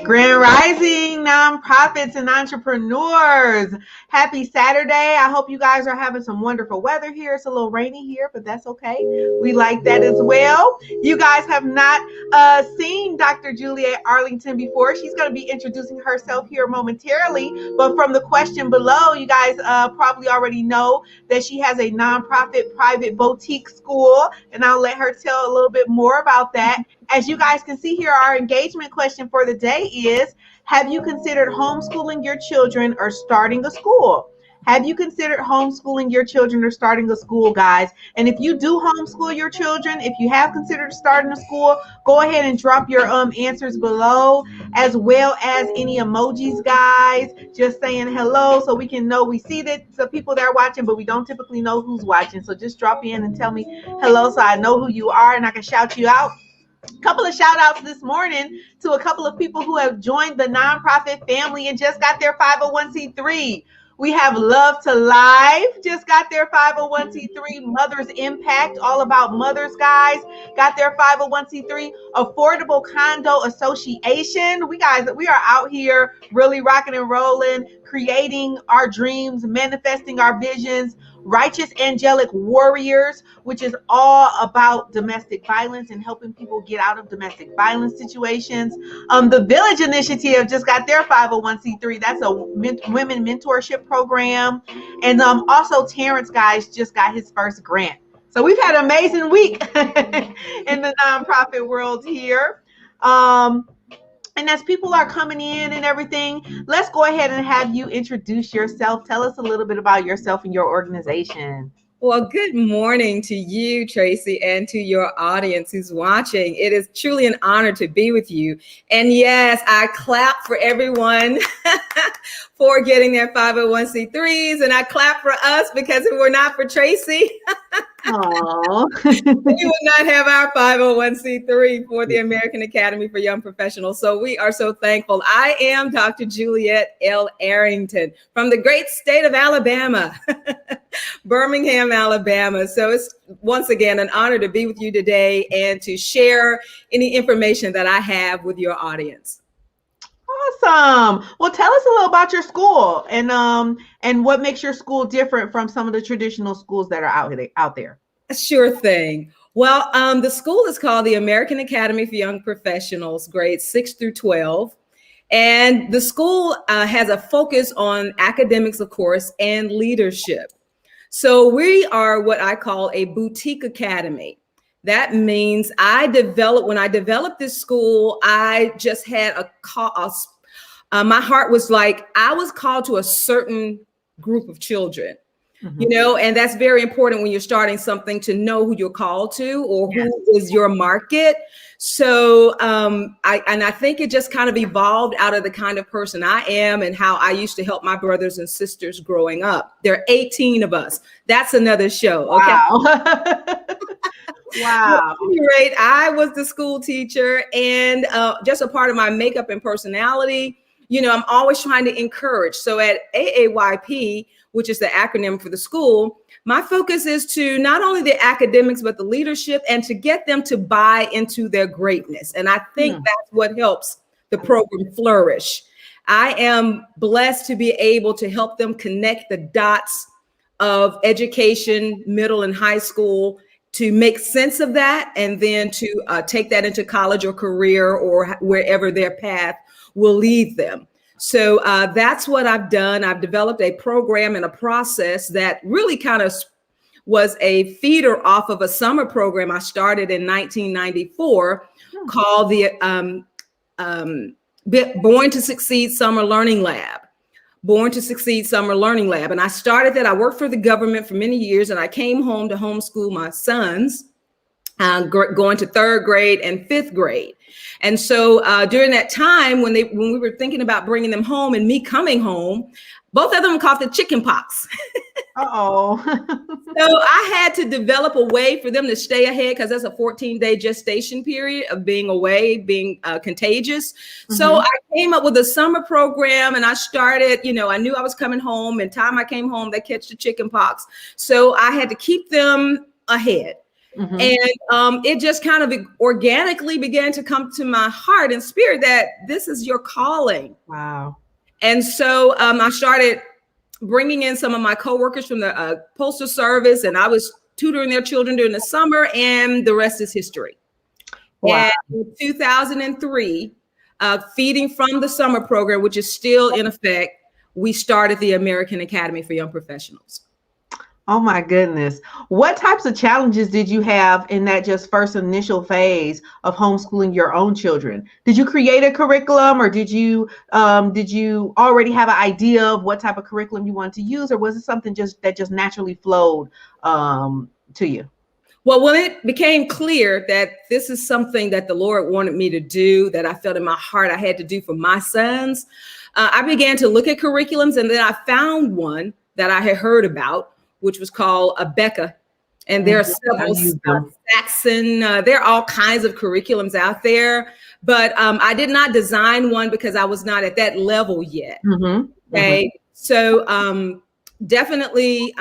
Grand Rising nonprofits and entrepreneurs. Happy Saturday. I hope you guys are having some wonderful weather here. It's a little rainy here, but that's okay. We like that as well. You guys have not seen Dr. Juliet Arrington before. She's going to be introducing herself here momentarily. But from the question below, you guys probably already know that she has a nonprofit private boutique school, and I'll let her tell a little bit more about that. As you guys can see here, our engagement question for the day is, have you considered homeschooling your children or starting a school? Have you considered homeschooling your children or starting a school, guys? And if you do homeschool your children, if you have considered starting a school, go ahead and drop your answers below, as well as any emojis, guys, just saying hello so we can know we see that the people that are watching, but we don't typically know who's watching. So just drop in and tell me hello so I know who you are and I can shout you out. Couple of shout outs this morning to a couple of people who have joined the nonprofit family and just got their 501c3. We have Love to Live, just got their 501c3. Mother's Impact, all about mothers, guys, got their 501c3. Affordable Condo Association. We are out here really rocking and rolling, creating our dreams, manifesting our visions. Righteous Angelic Warriors, which is all about domestic violence and helping people get out of domestic violence situations. The Village Initiative just got their 501c3. That's a women mentorship program. And also Terrence, guys, just got his first grant. So we've had an amazing week in the nonprofit world here. And as people are coming in and everything, let's go ahead and have you introduce yourself. Tell us a little bit about yourself and your organization. Well, good morning to you, Tracy, and to your audience who's watching. It is truly an honor to be with you. And yes, I clap for everyone for getting their 501c3s, and I clap for us because if it were not for Tracy, we would not have our 501c3 for the American Academy for Young Professionals. So we are so thankful. I am Dr. Juliet L. Arrington from the great state of Alabama, Birmingham, Alabama. So it's once again an honor to be with you today and to share any information that I have with your audience. Awesome. Well, tell us a little about your school and what makes your school different from some of the traditional schools that are out there. Sure thing. Well, the school is called the American Academy for Young Professionals, grades 6 through 12. And the school has a focus on academics, of course, and leadership. So we are what I call a boutique academy. That means when I developed this school, I just had a call. My heart was like, I was called to a certain group of children, and that's very important when you're starting something to know who you're called to or who is your market. So I think it just kind of evolved out of the kind of person I am and how I used to help my brothers and sisters growing up. There are 18 of us. That's another show. Okay. Wow. Wow. At any rate, I was the school teacher, and just a part of my makeup and personality, I'm always trying to encourage. So at AAYP, which is the acronym for the school, my focus is to not only the academics, but the leadership and to get them to buy into their greatness. And I think that's what helps the program flourish. I am blessed to be able to help them connect the dots of education, middle and high school, to make sense of that, and then to take that into college or career or wherever their path will lead them. So that's what I've done. I've developed a program and a process that really kind of was a feeder off of a summer program I started in 1994 called the Born to Succeed Summer Learning Lab. Born to Succeed Summer Learning Lab. And I started that. I worked for the government for many years, and I came home to homeschool my sons, going to third grade and fifth grade. And so during that time, when we were thinking about bringing them home and me coming home, both of them caught the chicken pox. Uh-oh. So I had to develop a way for them to stay ahead, because that's a 14-day gestation period of being away, being contagious. So I came up with a summer program, and I started, I knew I was coming home, and time I came home, they catch the chicken pox. So I had to keep them ahead. Mm-hmm. And it just kind of organically began to come to my heart and spirit that this is your calling. Wow. And so I started bringing in some of my coworkers from the Postal Service, and I was tutoring their children during the summer, and the rest is history. Wow. And in 2003, Feeding from the Summer program, which is still in effect, we started the American Academy for Young Professionals. Oh my goodness. What types of challenges did you have in that just first initial phase of homeschooling your own children? Did you create a curriculum, or did you already have an idea of what type of curriculum you wanted to use, or was it something that just naturally flowed to you? Well, when it became clear that this is something that the Lord wanted me to do, that I felt in my heart I had to do for my sons, I began to look at curriculums, and then I found one that I had heard about, which was called a Becca. And there are several, Saxon, there are all kinds of curriculums out there, but I did not design one because I was not at that level yet. Mm-hmm. Okay. Mm-hmm. So definitely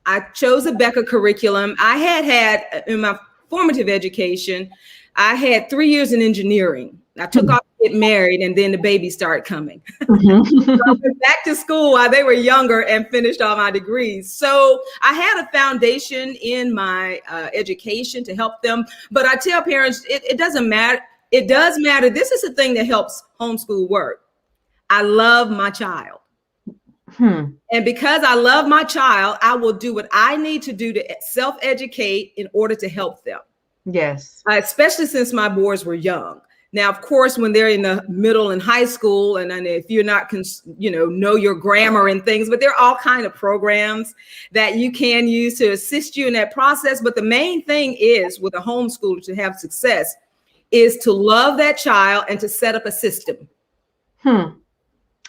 I chose a Becca curriculum. I had in my formative education, I had 3 years in engineering. I took off to get married, and then the babies started coming. Mm-hmm. So I went back to school while they were younger and finished all my degrees. So I had a foundation in my education to help them. But I tell parents, it doesn't matter. It does matter. This is the thing that helps homeschool work. I love my child. And because I love my child, I will do what I need to do to self-educate in order to help them. Yes. Especially since my boys were young. Now, of course, when they're in the middle and high school, and if you're not, know your grammar and things, but there are all kinds of programs that you can use to assist you in that process. But the main thing is, with a homeschooler to have success, is to love that child and to set up a system.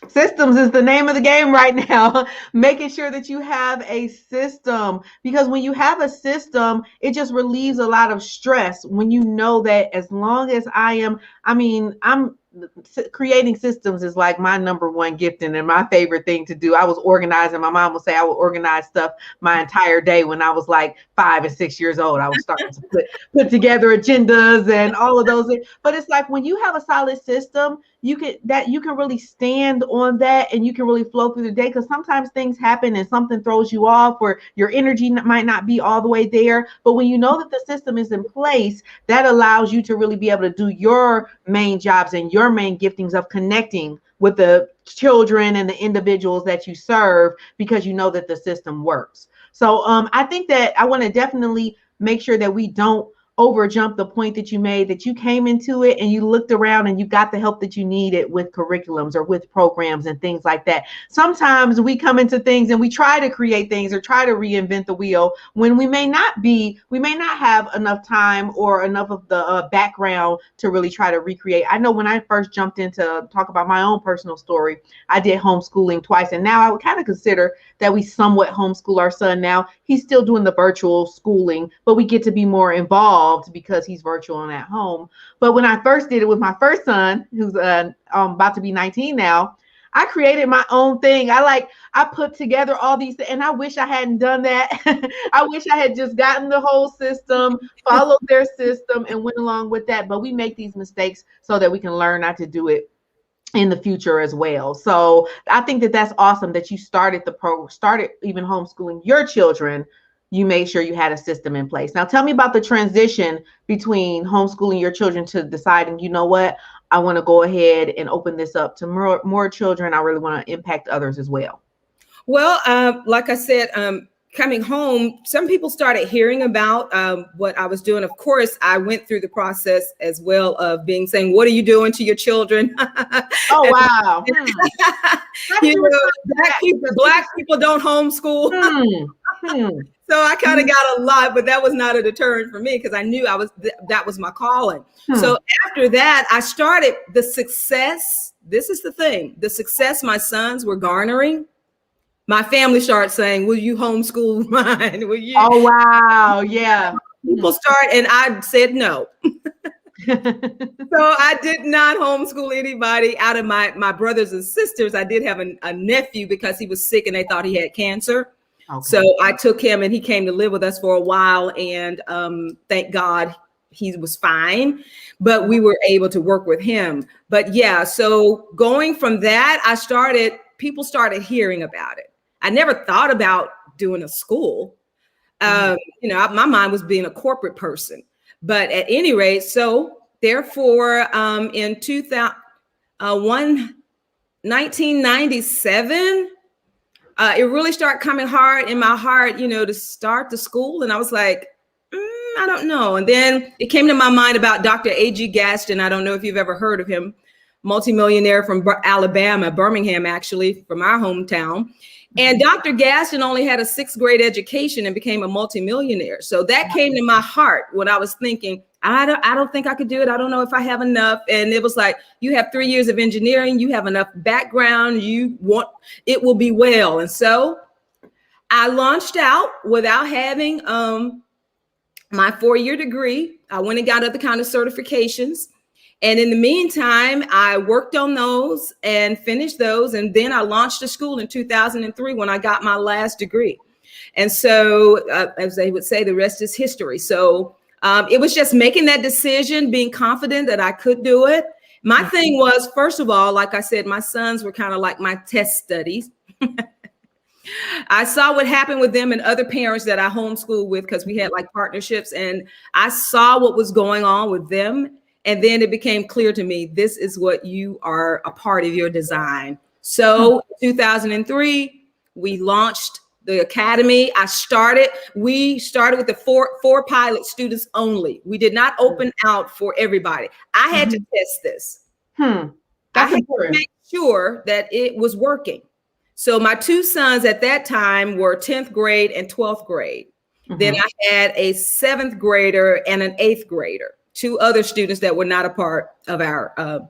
Systems is the name of the game right now. Making sure that you have a system, because when you have a system, it just relieves a lot of stress when you know that as long as I'm creating systems is like my number one gifting and my favorite thing to do. I was organizing. My mom would say I would organize stuff my entire day when I was like 5 and 6 years old. I was starting to put together agendas and all of those things. But it's like when you have a solid system, you can really stand on that, and you can really flow through the day, because sometimes things happen and something throws you off, or your energy might not be all the way there. But when you know that the system is in place, that allows you to really be able to do your main jobs and your main giftings of connecting with the children and the individuals that you serve, because you know that the system works. So I think that I want to definitely make sure that we don't overjump the point that you made, that you came into it and you looked around and you got the help that you needed with curriculums or with programs and things like that. Sometimes we come into things and we try to create things or try to reinvent the wheel when we may not have enough time or enough of the background to really try to recreate. I know when I first jumped into talk about my own personal story, I did homeschooling twice, and now I would kind of consider that we somewhat homeschool our son now. He's still doing the virtual schooling, but we get to be more involved because he's virtual and at home. But when I first did it with my first son, who's about to be 19 now, I created my own thing. I put together all these things, and I wish I hadn't done that. I wish I had just gotten the whole system, followed their system, and went along with that. But we make these mistakes so that we can learn not to do it in the future as well. So I think that that's awesome that you started even homeschooling your children. You made sure you had a system in place. Now tell me about the transition between homeschooling your children to deciding, you know what, I want to go ahead and open this up to more children. I really want to impact others as well. Well, like I said, coming home, some people started hearing about what I was doing. Of course, I went through the process as well of saying, what are you doing to your children? Oh, wow. Black people don't homeschool. So I kind of got a lot, but that was not a deterrent for me, because I knew that was my calling. So after that, I started the success. This is the thing, the success my sons were garnering. My family started saying, will you homeschool mine? Will you? Oh, wow. Yeah. People start, and I said no. So I did not homeschool anybody out of my brothers and sisters. I did have a nephew because he was sick and they thought he had cancer. Okay. So I took him and he came to live with us for a while, and thank God he was fine, but we were able to work with him. But yeah, so going from that, people started hearing about it. I never thought about doing a school. You know, my mind was being a corporate person, but at any rate, so therefore, in 1997, it really started coming hard in my heart, you know, to start the school. And I was like, I don't know. And then it came to my mind about Dr. A.G. Gaston. I don't know if you've ever heard of him, multimillionaire from Alabama, Birmingham, actually, from our hometown. And Dr. Gaston only had a 6th grade education and became a multimillionaire. So that came to my heart when I was thinking, I don't think I could do it. I don't know if I have enough. And it was like, you have 3 years of engineering, you have enough background, it will be well. And so I launched out without having my 4-year degree. I went and got other kind of certifications. And in the meantime, I worked on those and finished those. And then I launched a school in 2003 when I got my last degree. And so, as they would say, the rest is history. So it was just making that decision, being confident that I could do it. My thing was, first of all, like I said, my sons were kind of like my test studies. I saw what happened with them and other parents that I homeschooled with, because we had like partnerships, and I saw what was going on with them. And then it became clear to me, this is what you are a part of your design. So 2003, we launched the academy. We started with the four pilot students only. We did not open out for everybody. I had to test this. That's I had important. to make sure that it was working. So my 2 sons at that time were 10th grade and 12th grade. Then I had a 7th grader and an 8th grader, 2 other students that were not a part of our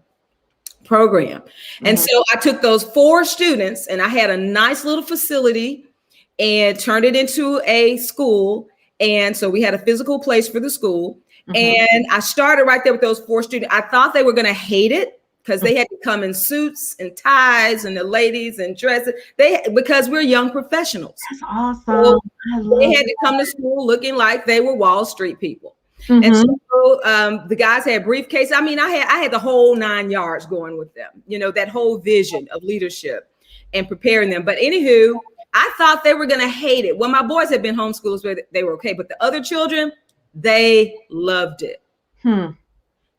program. And so I took those 4 students, and I had a nice little facility and turned it into a school. And so we had a physical place for the school. And I started right there with those 4 students. I thought they were going to hate it, because they had to come in suits and ties, and the ladies in dresses. Because we're young professionals. That's awesome. So they had to come to school looking like they were Wall Street people. And so the guys had briefcases. I mean, I had the whole 9 yards going with them, you know, that whole vision of leadership and preparing them. But anywho, I thought they were going to hate it. Well, my boys had been homeschooled, so they were okay. But the other children, they loved it.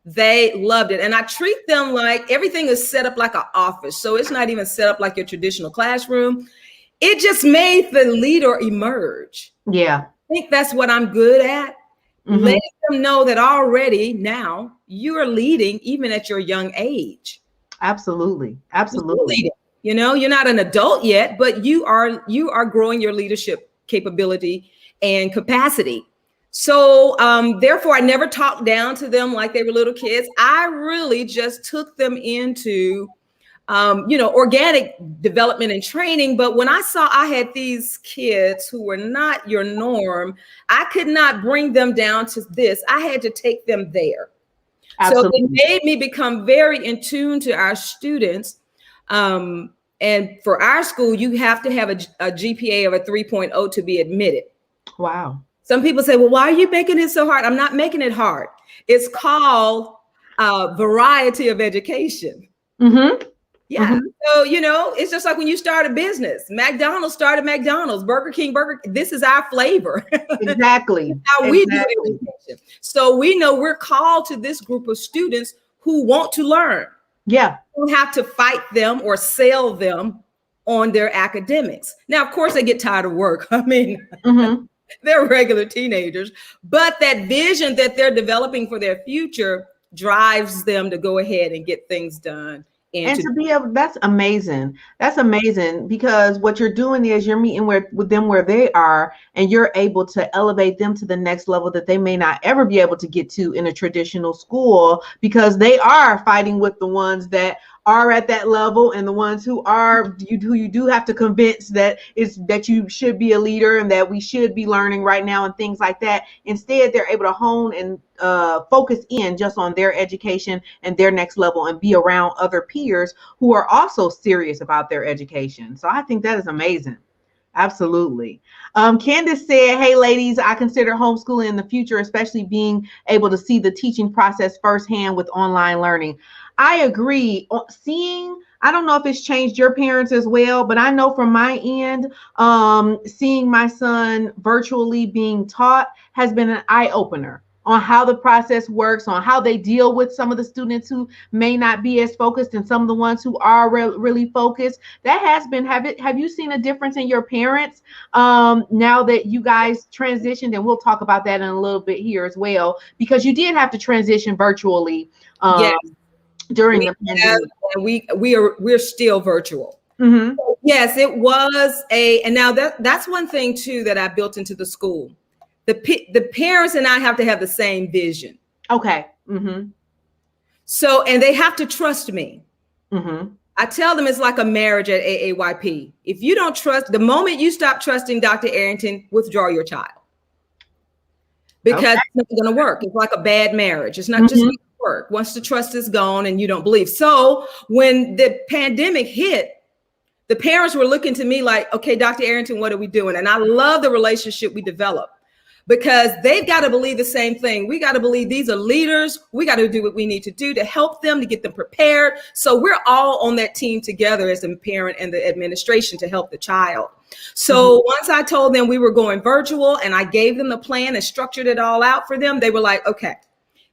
They loved it. And I treat them like everything is set up like an office. So it's not even set up like your traditional classroom. It just made the leader emerge. Yeah. I think that's what I'm good at. Letting them know that already now you are leading, even at your young age. Absolutely. You know, you're not an adult yet, but you are growing your leadership capability and capacity. So therefore, I never talked down to them like they were little kids. I really just took them into organic development and training. But when I saw I had these kids who were not your norm, I could not bring them down to this. I had to take them there. Absolutely. So it made me become very in tune to our students. And for our school, you have to have a GPA of a 3.0 to be admitted. Wow. Some people say, well, why are you making it so hard? I'm not making it hard. It's called variety of education. Yeah. So, you know, it's just like when you start a business. McDonald's started McDonald's, Burger King. This is our flavor. Exactly. How we do education. So we know we're called to this group of students who want to learn. Yeah. You don't have to fight them or sell them on their academics. Now, of course, they get tired of work. I mean, they're regular teenagers, but that vision that they're developing for their future drives them to go ahead and get things done. And to be able, that's amazing. That's amazing, because what you're doing is you're meeting with them where they are, and you're able to elevate them to the next level that they may not ever be able to get to in a traditional school, because they are fighting with the ones that are at that level, and the ones who you do have to convince that you should be a leader and that we should be learning right now and things like that. Instead, they're able to hone and focus in just on their education and their next level, and be around other peers who are also serious about their education. So I think that is amazing. Absolutely. Candace said, hey, ladies, I consider homeschooling in the future, especially being able to see the teaching process firsthand with online learning. I agree. I don't know if it's changed your parents as well, but I know from my end, seeing my son virtually being taught has been an eye opener on how the process works, on how they deal with some of the students who may not be as focused and some of the ones who are really focused. That has been, have you seen a difference in your parents now that you guys transitioned? And we'll talk about that in a little bit here as well, because you did have to transition virtually during the pandemic. We're still virtual. Mm-hmm. Yes, it was and now that's one thing too that I built into the school. The parents and I have to have the same vision. Okay. Mm-hmm. So, and they have to trust me. Mm-hmm. I tell them it's like a marriage at AAYP. If you don't trust, the moment you stop trusting Dr. Arrington, withdraw your child. Because it's not going to work. It's like a bad marriage. It's not just going to work. Once the trust is gone and you don't believe. So when the pandemic hit, the parents were looking to me like, okay, Dr. Arrington, what are we doing? And I love the relationship we developed, because they've got to believe the same thing. We got to believe these are leaders. We got to do what we need to do to help them, to get them prepared. So we're all on that team together as the parent and the administration to help the child. So once I told them we were going virtual and I gave them the plan and structured it all out for them, they were like, okay.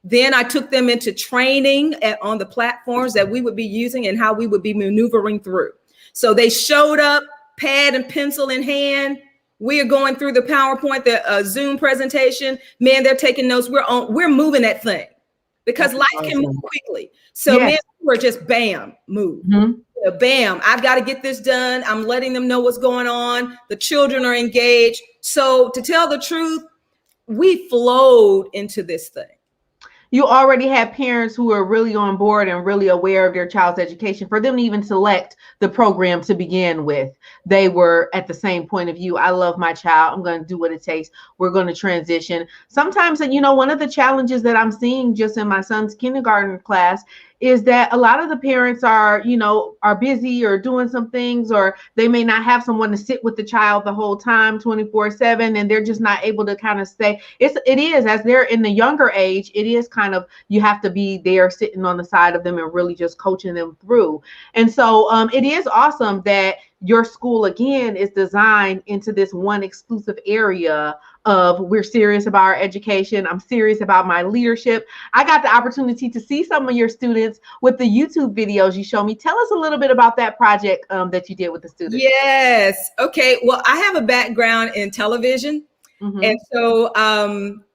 Then I took them into training on the platforms that we would be using and how we would be maneuvering through. So they showed up, pad and pencil in hand. We are going through the PowerPoint, the Zoom presentation. Man, they're taking notes. We're moving that thing, because life can move quickly. So man, we're just bam, move. Bam, I've got to get this done. I'm letting them know what's going on. The children are engaged. So to tell the truth, we flowed into this thing. You already had parents who are really on board and really aware of their child's education. For them to even select the program to begin with, they were at the same point of view. I love my child. I'm going to do what it takes. We're going to transition. Sometimes, one of the challenges that I'm seeing just in my son's kindergarten class is that a lot of the parents are busy or doing some things, or they may not have someone to sit with the child the whole time 24/7, and they're just not able to kind of stay. It is, as they're in the younger age, it is kind of, you have to be there sitting on the side of them and really just coaching them through. And so it is awesome that your school, again, is designed into this one exclusive area of, we're serious about our education. I'm serious about my leadership. I got the opportunity to see some of your students with the YouTube videos you show me. Tell us a little bit about that project that you did with the students. Yes. Okay. Well, I have a background in television. And so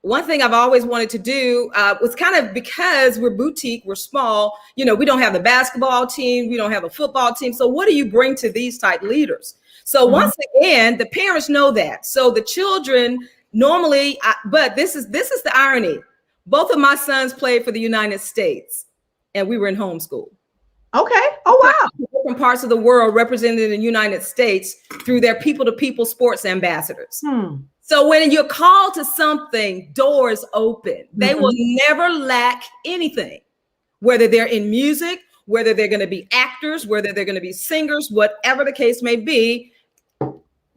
one thing I've always wanted to do was kind of, because we're boutique, we're small, we don't have the basketball team, we don't have a football team. So what do you bring to these type leaders? So once again, the parents know that. So the children normally, but this is the irony. Both of my sons played for the United States, and we were in homeschool. Okay. Oh, wow. Different parts of the world represented in the United States through their people-to-people sports ambassadors. So when you're called to something, doors open. They will never lack anything, whether they're in music, whether they're going to be actors, whether they're going to be singers, whatever the case may be.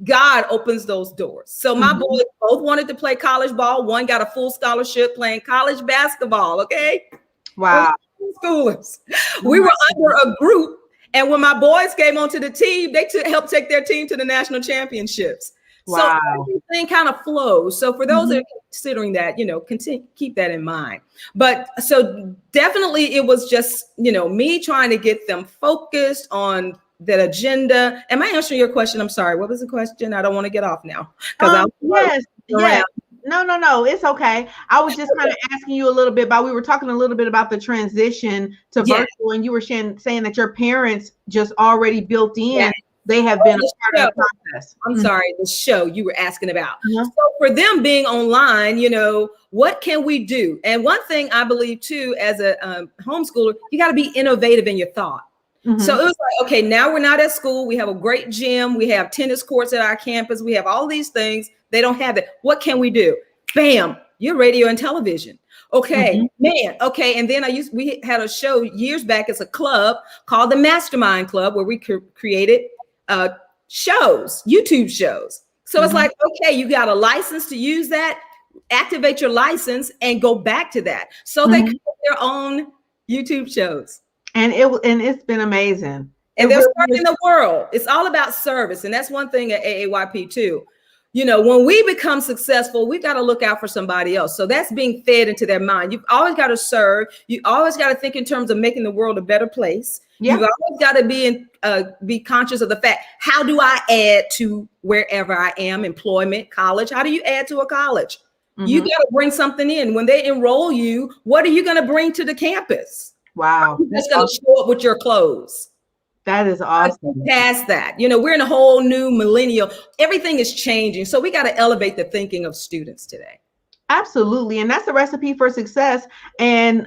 God opens those doors. So my boys both wanted to play college ball. One got a full scholarship playing college basketball. Okay. Wow. Schoolers. We were under a group. And when my boys came onto the team, they helped take their team to the national championships. Wow. So everything kind of flows. So for those that are considering that, keep that in mind. But so definitely it was just, me trying to get them focused on that agenda. Am I answering your question? I'm sorry. What was the question? I don't want to get off now. Yes. No, it's okay. I was just kind of asking you a little bit we were talking a little bit about the transition to virtual, and you were saying that your parents just already built in. Yeah. They have been a part of the process. I'm sorry, the show you were asking about. So for them being online, what can we do? And one thing I believe too, as a homeschooler, you got to be innovative in your thought. So it was like, okay, now we're not at school. We have a great gym. We have tennis courts at our campus. We have all these things. They don't have that. What can we do? Bam, your radio and television. Okay, man. Okay. And then we had a show years back as a club called the Mastermind Club, where we created shows, YouTube shows. So it's like, okay, you got a license to use that, activate your license and go back to that. So they create their own YouTube shows. And it's been amazing. And they're serving the world. It's all about service. And that's one thing at AAYP too. You know, when we become successful, we've got to look out for somebody else. So that's being fed into their mind. You've always got to serve. You always got to think in terms of making the world a better place. Yeah. You've always got to be conscious of the fact, how do I add to wherever I am, employment, college? How do you add to a college? You got to bring something in. When they enroll you, what are you going to bring to the campus? Wow. You're just going to show up with your clothes. That is awesome. Past that, you know, we're in a whole new millennial. Everything is changing. So we got to elevate the thinking of students today. Absolutely. And that's a recipe for success, and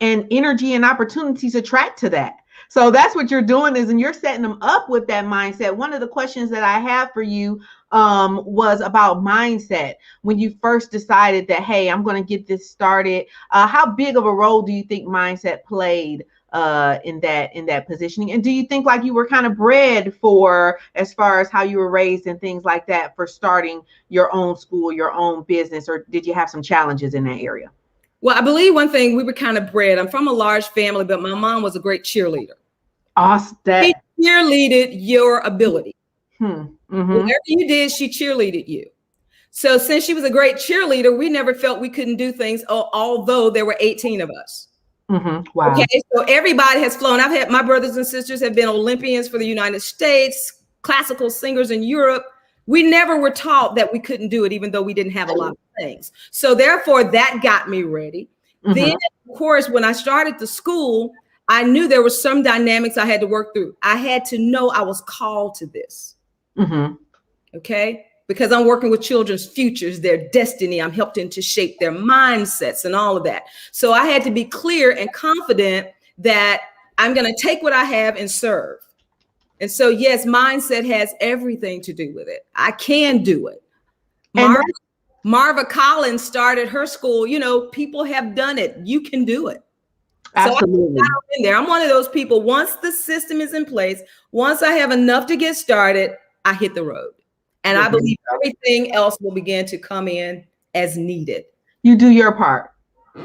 energy and opportunities attract to that. So that's what you're doing and you're setting them up with that mindset. One of the questions that I have for you was about mindset. When you first decided that, hey, I'm going to get this started, how big of a role do you think mindset played in that positioning? And do you think like you were kind of bred for, as far as how you were raised and things like that, for starting your own school, your own business, or did you have some challenges in that area? Well, I believe one thing, we were kind of bred. I'm from a large family, but my mom was a great cheerleader. Awesome. She cheerleaded your ability. Whatever you did, she cheerleaded you. So since she was a great cheerleader, we never felt we couldn't do things, although there were 18 of us. Wow. Okay, so everybody has flown. I've had my brothers and sisters have been Olympians for the United States, classical singers in Europe. We never were taught that we couldn't do it, even though we didn't have a lot of things. So therefore, that got me ready. Then, of course, when I started the school, I knew there were some dynamics I had to work through. I had to know I was called to this. Okay, because I'm working with children's futures, their destiny. I'm helping to shape their mindsets and all of that. So I had to be clear and confident that I'm going to take what I have and serve. And so, yes, mindset has everything to do with it. I can do it. Marva Collins started her school. You know, people have done it. You can do it. Absolutely. So I'm one of those people. Once the system is in place, once I have enough to get started, I hit the road. And I believe everything else will begin to come in as needed. You do your part.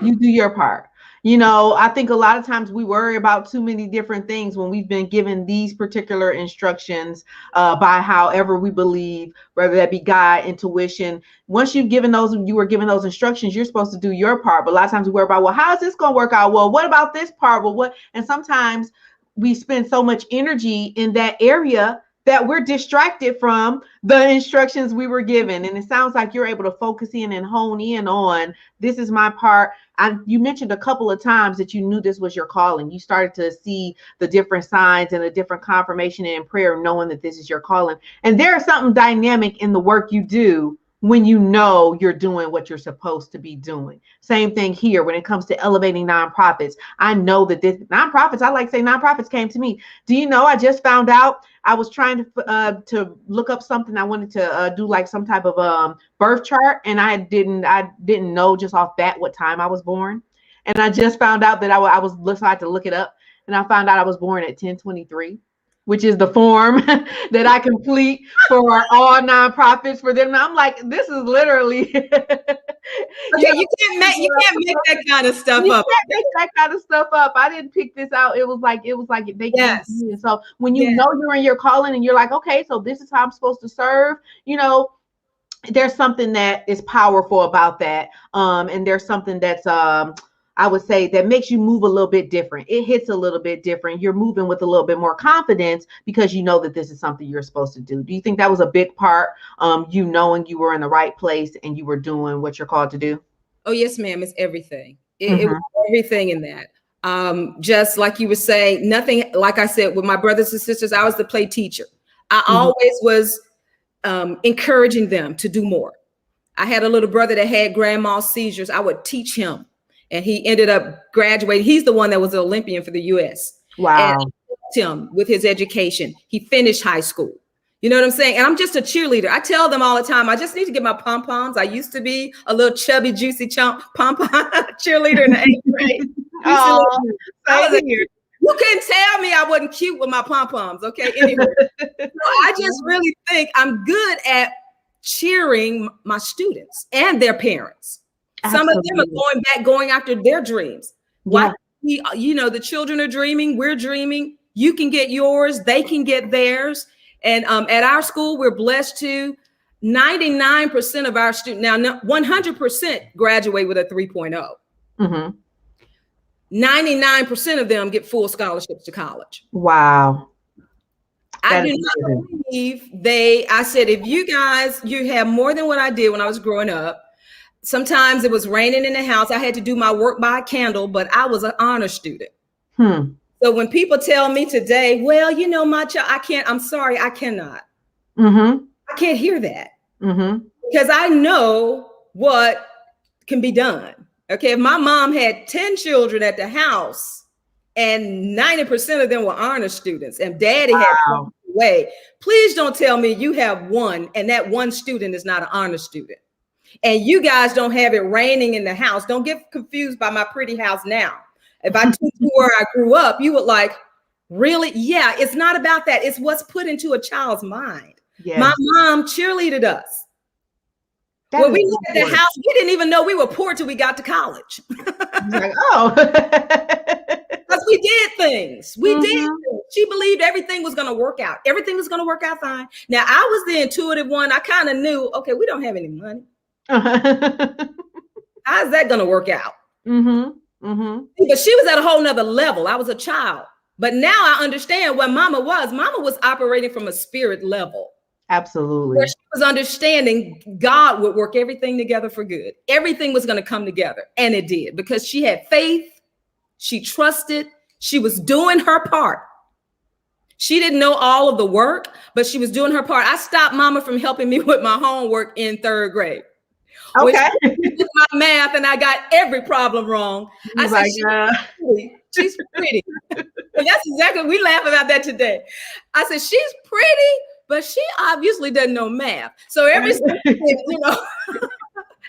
You do your part. You know, I think a lot of times we worry about too many different things when we've been given these particular instructions by however we believe, whether that be God, intuition. Once you were given those instructions, you're supposed to do your part. But a lot of times we worry about, well, how is this going to work out? Well, what about this part? Well, what? And sometimes we spend so much energy in that area that we're distracted from the instructions we were given. And it sounds like you're able to focus in and hone in on, this is my part. You mentioned a couple of times that you knew this was your calling. You started to see the different signs and the different confirmation and prayer, knowing that this is your calling. And there's something dynamic in the work you do when you know you're doing what you're supposed to be doing. Same thing here when it comes to elevating nonprofits. I know that I like to say nonprofits came to me. Do you know, I just found out, I was trying to look up something. I wanted to do like some type of birth chart, and I didn't know just off bat what time I was born. And I just found out that I had to look it up, and I found out I was born at 10:23. Which is the form that I complete for all nonprofits for them. And I'm like, this is literally. You can't make that kind of stuff up. You can't make that kind of stuff up. I didn't pick this out. It was like they came to me. So when you know you're in your calling and you're like, okay, so this is how I'm supposed to serve. You know, there's something that is powerful about that, and there's something that's I would say that makes you move a little bit different. It hits a little bit different. You're moving with a little bit more confidence because you know that this is something you're supposed to do. Do you think that was a big part, you knowing you were in the right place and you were doing what you're called to do? Oh, yes, ma'am. It's everything. It was everything in that. Just like you were saying, nothing, like I said, with my brothers and sisters, I was the play teacher. I always was encouraging them to do more. I had a little brother that had grand mal seizures. I would teach him. And he ended up graduating. He's the one that was an Olympian for the U.S. Wow. And I helped him with his education. He finished high school. You know what I'm saying? And I'm just a cheerleader. I tell them all the time, I just need to get my pom-poms. I used to be a little chubby, juicy pom-pom cheerleader in the 8th grade. I was here. You couldn't tell me I wasn't cute with my pom-poms. Okay. Anyway, so I just really think I'm good at cheering my students and their parents. Absolutely. Some of them are going after their dreams. Why? Yeah. The children are dreaming. We're dreaming. You can get yours. They can get theirs. And at our school, we're blessed to 99% of our students, now 100% graduate with a 3.0. Mm-hmm. 99% of them get full scholarships to college. Wow. I do not believe I said, if you have more than what I did when I was growing up. Sometimes it was raining in the house. I had to do my work by a candle, but I was an honor student. So when people tell me today, well, my child, I'm sorry, I cannot. Mm-hmm. I can't hear that. Mm-hmm. Because I know what can be done. Okay, if my mom had 10 children at the house and 90% of them were honor students and daddy had one way, please don't tell me you have one and that one student is not an honor student. And you guys don't have it raining in the house. Don't get confused by my pretty house now. If I took you where I grew up, you would like, really? Yeah, it's not about that. It's what's put into a child's mind. Yes. My mom cheerleaded us. When we looked at the house, we didn't even know we were poor till we got to college. Like, oh. Because we did things. We did things. She believed everything was going to work out. Everything was going to work out fine. Now, I was the intuitive one. I kind of knew, okay, we don't have any money. How's that going to work out? Mm-hmm. Mm-hmm. But she was at a whole nother level. I was a child. But now I understand what Mama was. Mama was operating from a spirit level. Absolutely. Where she was understanding God would work everything together for good. Everything was going to come together. And it did, because she had faith. She trusted. She was doing her part. She didn't know all of the work, but she was doing her part. I stopped Mama from helping me with my homework in 3rd grade. Okay. When she did my math and I got every problem wrong. I said, she's pretty. And that's exactly, we laugh about that today. I said, she's pretty, but she obviously doesn't know math. So every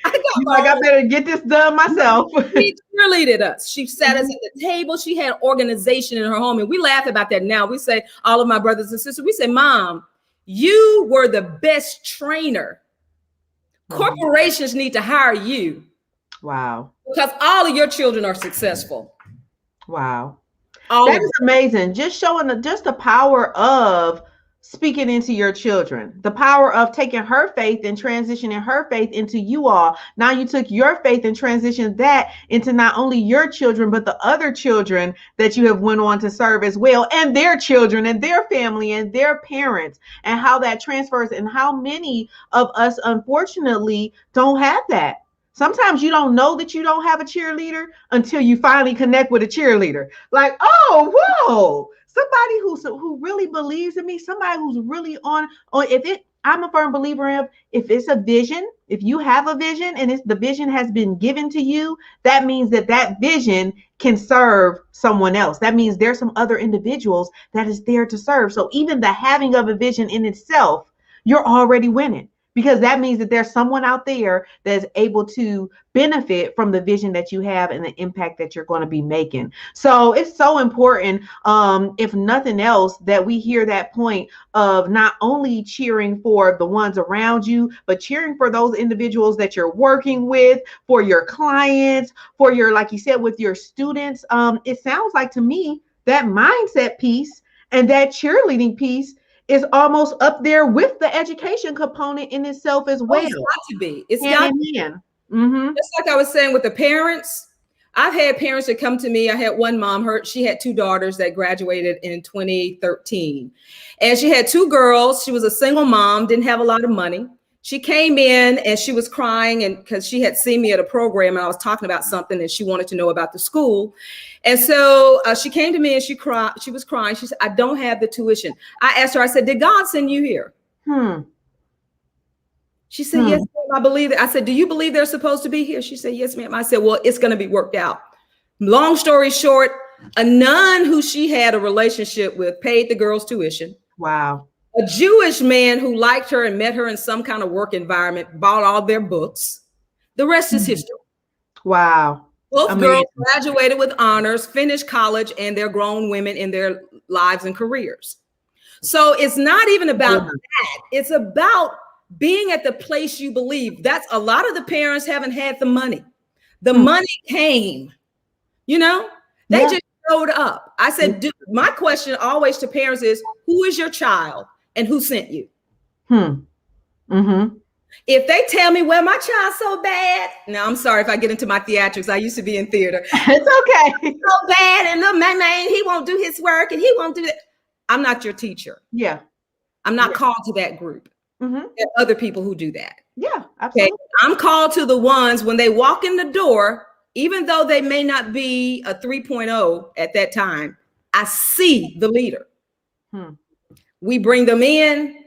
I better get this done myself. She cheerleaded us. She sat us at the table. She had organization in her home. And we laugh about that now. We say, all of my brothers and sisters, we say, Mom, you were the best trainer. Corporations need to hire you. Wow. Because all of your children are successful. Wow. That is amazing. Just showing the power of speaking into your children, the power of taking her faith and transitioning her faith into you all. Now you took your faith and transitioned that into not only your children, but the other children that you have went on to serve as well, and their children and their family and their parents, and how that transfers, and how many of us, unfortunately, don't have that. Sometimes you don't know that you don't have a cheerleader until you finally connect with a cheerleader. Like, oh, whoa. Somebody who really believes in me, somebody who's really on I'm a firm believer in, if it's a vision, if you have a vision and the vision has been given to you, that means that vision can serve someone else. That means there's some other individuals that is there to serve. So even the having of a vision in itself, you're already winning. Because that means that there's someone out there that's able to benefit from the vision that you have and the impact that you're going to be making. So it's so important, if nothing else, that we hear that point of not only cheering for the ones around you, but cheering for those individuals that you're working with, for your clients, for your, like you said, with your students. It sounds like to me that mindset piece and that cheerleading piece is almost up there with the education component in itself as well. It's got to be. It's got to be. Just like I was saying with the parents, I've had parents that come to me. I had one mom, she had 2 daughters that graduated in 2013. And she had 2 girls. She was a single mom, didn't have a lot of money. She came in and she was crying, and because she had seen me at a program and I was talking about something and she wanted to know about the school. And so she came to me and she cried. She was crying. She said, I don't have the tuition. I asked her, I said, did God send you here? She said, yes, ma'am, I believe it. I said, do you believe they're supposed to be here? She said, yes, ma'am. I said, well, it's going to be worked out. Long story short, a nun who she had a relationship with paid the girls' tuition. Wow. A Jewish man who liked her and met her in some kind of work environment bought all their books. The rest is history. Wow. Both girls Amazing. graduated with honors, finished college, and they're grown women in their lives and careers. So it's not even about that. It's about being at the place you believe. That's a lot of the parents haven't had the money. The money came, you know, they just showed up. I said, my question always to parents is, who is your child and who sent you? If they tell me, well, my child's so bad. Now, I'm sorry if I get into my theatrics. I used to be in theater. It's okay. So bad. And the man, he won't do his work and he won't do that. I'm not your teacher. Yeah. I'm not called to that group. There are other people who do that. Yeah, absolutely. Okay? I'm called to the ones when they walk in the door, even though they may not be a 3.0 at that time, I see the leader. We bring them in.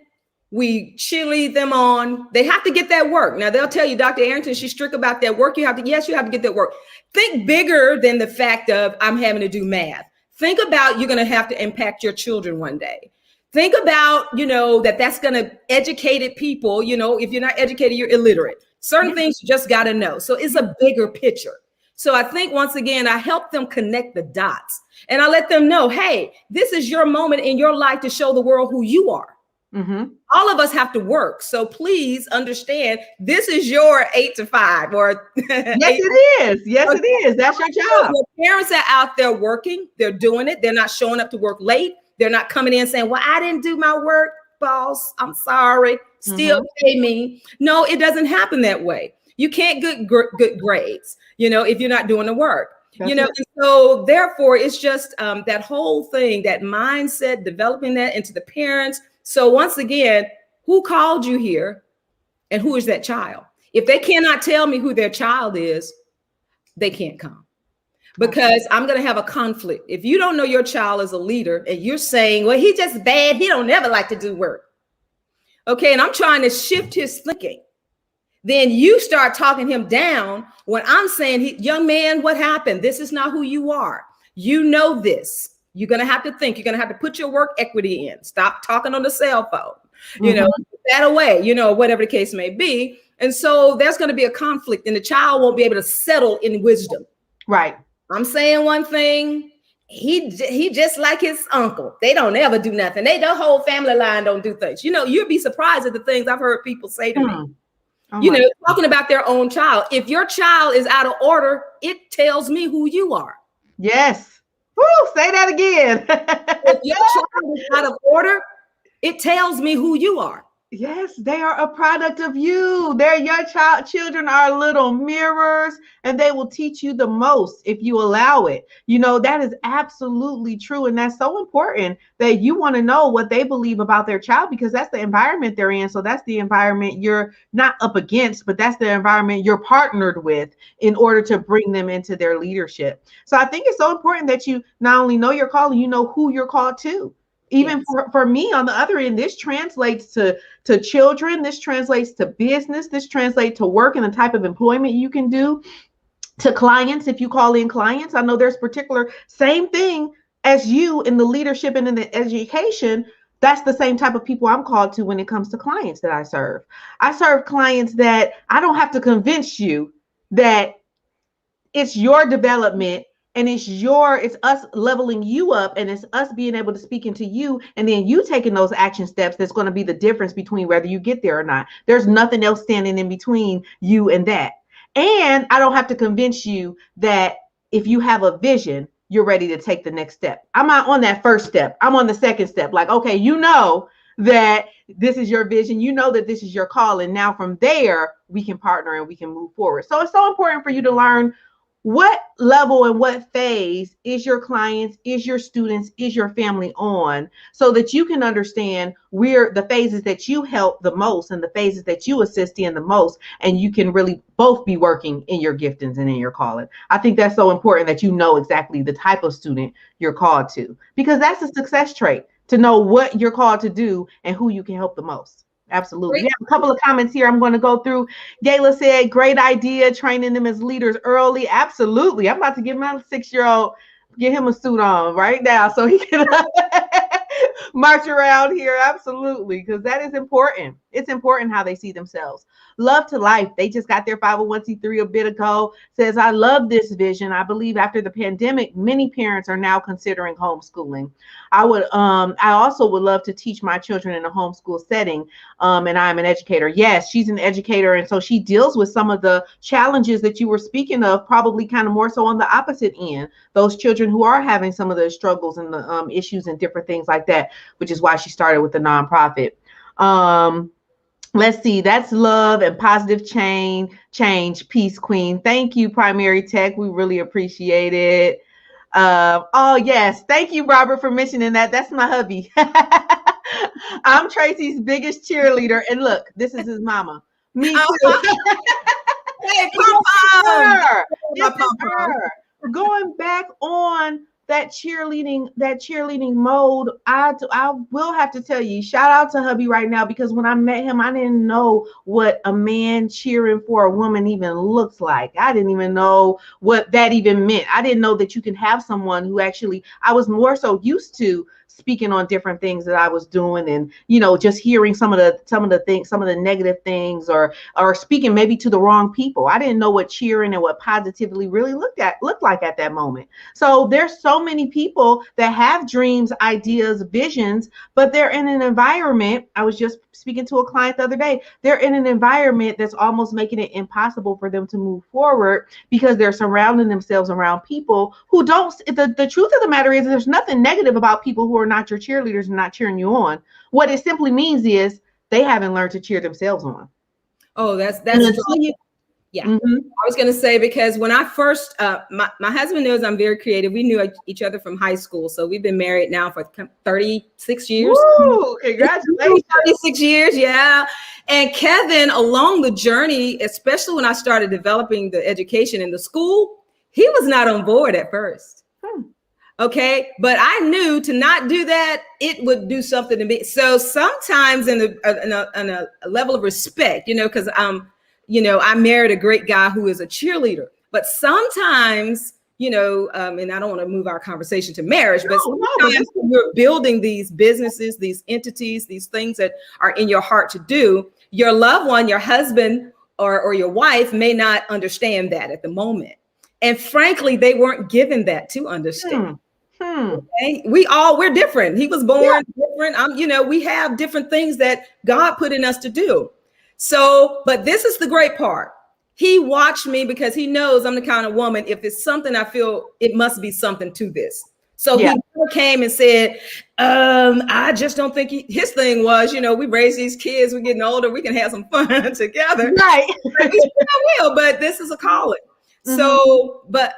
We cheerlead them on. They have to get that work. Now, they'll tell you, Dr. Arrington, she's strict about that work. You have to get that work. Think bigger than the fact of I'm having to do math. Think about you're going to have to impact your children one day. Think about, that's going to educated people. If you're not educated, you're illiterate. Certain things you just got to know. So it's a bigger picture. So I think, once again, I help them connect the dots. And I let them know, hey, this is your moment in your life to show the world who you are. All of us have to work. So please understand, this is your 8 to 5 or yes, it is. Yes, it is. That's your job. Your parents are out there working. They're doing it. They're not showing up to work late. They're not coming in saying, well, I didn't do my work, boss. I'm sorry. Still pay me. No, it doesn't happen that way. You can't get good grades, if you're not doing the work. So therefore, it's just that whole thing, that mindset, developing that into the parents. So once again, who called you here and who is that child? If they cannot tell me who their child is, they can't come, because I'm going to have a conflict. If you don't know your child as a leader and you're saying, well, he's just bad, he don't never like to do work. Okay. And I'm trying to shift his thinking. Then you start talking him down when I'm saying, young man, what happened? This is not who you are. You know this. You're going to have to think. You're going to have to put your work equity in. Stop talking on the cell phone, put that away, whatever the case may be. And so there's going to be a conflict, and the child won't be able to settle in wisdom. Right. I'm saying one thing. He just like his uncle. They don't ever do nothing. The whole family line don't do things. You'll be surprised at the things I've heard people say to me. Talking about their own child. If your child is out of order, it tells me who you are. Yes. Woo, say that again. If your child is out of order, it tells me who you are. Yes, they are a product of you. They're your children are little mirrors, and they will teach you the most if you allow it. That is absolutely true. And that's so important that you want to know what they believe about their child, because that's the environment they're in. So that's the environment you're not up against, but that's the environment you're partnered with in order to bring them into their leadership. So I think it's so important that you not only know your call, you know who you're called to. Even for me on the other end, this translates to children. This translates to business. This translates to work and the type of employment you can do, to clients. If you call in clients, I know there's particular same thing as you in the leadership and in the education. That's the same type of people I'm called to when it comes to clients that I serve. I serve clients that I don't have to convince you that it's your development. And it's us leveling you up, and it's us being able to speak into you, and then you taking those action steps. That's going to be the difference between whether you get there or not. There's nothing else standing in between you and that. And I don't have to convince you that if you have a vision, you're ready to take the next step. I'm not on that first step. I'm on the second step. Like, okay, that this is your vision. That this is your call. And now from there, we can partner and we can move forward. So it's so important for you to learn what level and what phase is your clients, is your students, is your family on, so that you can understand where the phases that you help the most and the phases that you assist in the most, and you can really both be working in your giftings and in your calling. I think that's so important that you know exactly the type of student you're called to, because that's a success trait, to know what you're called to do and who you can help the most. Absolutely. We have a couple of comments here I'm going to go through. Gayla said, great idea, training them as leaders early. Absolutely. I'm about to give my 6-year-old, get him a suit on right now so he can march around here. Absolutely. Because that is important. It's important how they see themselves. Love to Life, they just got their 501c3 a bit ago, says, I love this vision. I believe after the pandemic, many parents are now considering homeschooling. I also would love to teach my children in a homeschool setting. And I'm an educator. Yes, she's an educator. And so she deals with some of the challenges that you were speaking of, probably kind of more so on the opposite end. Those children who are having some of the struggles and the issues and different things like that, which is why she started with the nonprofit. Let's see. That's love and positive change. Peace, Queen. Thank you, Primary Tech. We really appreciate it. Oh, yes. Thank you, Robert, for mentioning that. That's my hubby. I'm Tracy's biggest cheerleader. And look, this is his mama. Me too. Hey, Pom-Pom. This is her. Going back on that cheerleading mode, I will have to tell you, shout out to hubby right now, because when I met him, I didn't know what a man cheering for a woman even looks like. I didn't even know what that even meant. I didn't know that you can have someone who actually, I was more so used to speaking on different things that I was doing, and just hearing some of the things, some of the negative things, or speaking maybe to the wrong people. I didn't know what cheering and what positively really looked like at that moment. So there's so many people that have dreams, ideas, visions, but they're in an environment. I was just speaking to a client the other day. They're in an environment that's almost making it impossible for them to move forward, because they're surrounding themselves around people who don't. The truth of the matter is, there's nothing negative about people who are not your cheerleaders and not cheering you on. What it simply means is they haven't learned to cheer themselves on. Oh, that's yeah. Mm-hmm. I was going to say, because when I first, my husband knows I'm very creative. We knew each other from high school. So we've been married now for 36 years. Woo, congratulations. 36 years. Yeah. And Kevin, along the journey, especially when I started developing the education in the school, he was not on board at first. Okay. But I knew to not do that, it would do something to me. So sometimes in a level of respect, because I married a great guy who is a cheerleader, but sometimes, and I don't want to move our conversation to marriage, but sometimes when you're building these businesses, these entities, these things that are in your heart to do, your loved one, your husband or your wife may not understand that at the moment. And frankly, they weren't given that to understand. Okay? We're different. He was born different. We have different things that God put in us to do. So, but this is the great part. He watched me because he knows I'm the kind of woman, if it's something I feel, it must be something to this. So he never came and said, I just don't think his thing was, we raise these kids, we're getting older, we can have some fun together. Right. I will, but this is a calling. Mm-hmm. So, but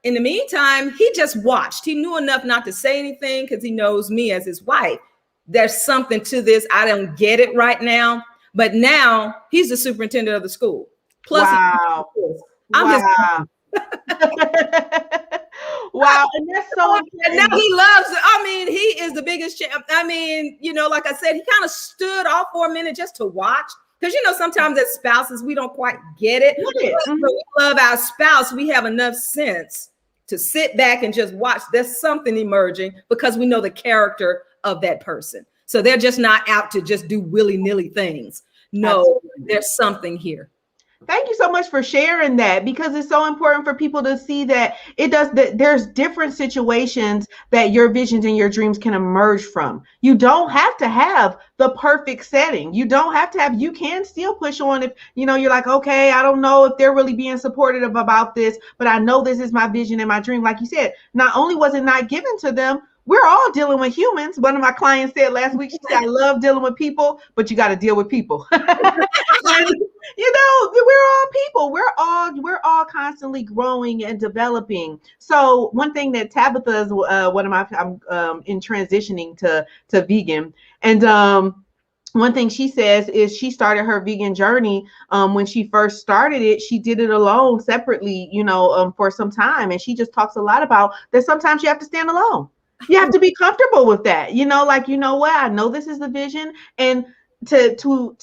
in the meantime, he just watched. He knew enough not to say anything because he knows me as his wife. There's something to this. I don't get it right now. But now he's the superintendent of the school. Plus, wow. Wow. And that's so important. And now he loves it. He is the biggest champ. Like I said, he kind of stood off for a minute just to watch. Because, sometimes as spouses, we don't quite get it. When we love our spouse, we have enough sense to sit back and just watch. There's something emerging because we know the character of that person. So they're just not out to just do willy-nilly things. No, absolutely. There's something here. Thank you so much for sharing that, because it's so important for people to see that there's different situations that your visions and your dreams can emerge from. You don't have to have the perfect setting. You can still push on if, you're like, okay, I don't know if they're really being supportive about this, but I know this is my vision and my dream. Like you said, not only was it not given to them, we're all dealing with humans. One of my clients said last week, she said, I love dealing with people, but you got to deal with people. We're all people. We're all constantly growing and developing. So one thing that Tabitha is I'm in transitioning to vegan. And one thing she says is she started her vegan journey. When she first started it, she did it alone, separately, for some time. And she just talks a lot about that sometimes you have to stand alone. You have to be comfortable with that, what, I know this is the vision. And to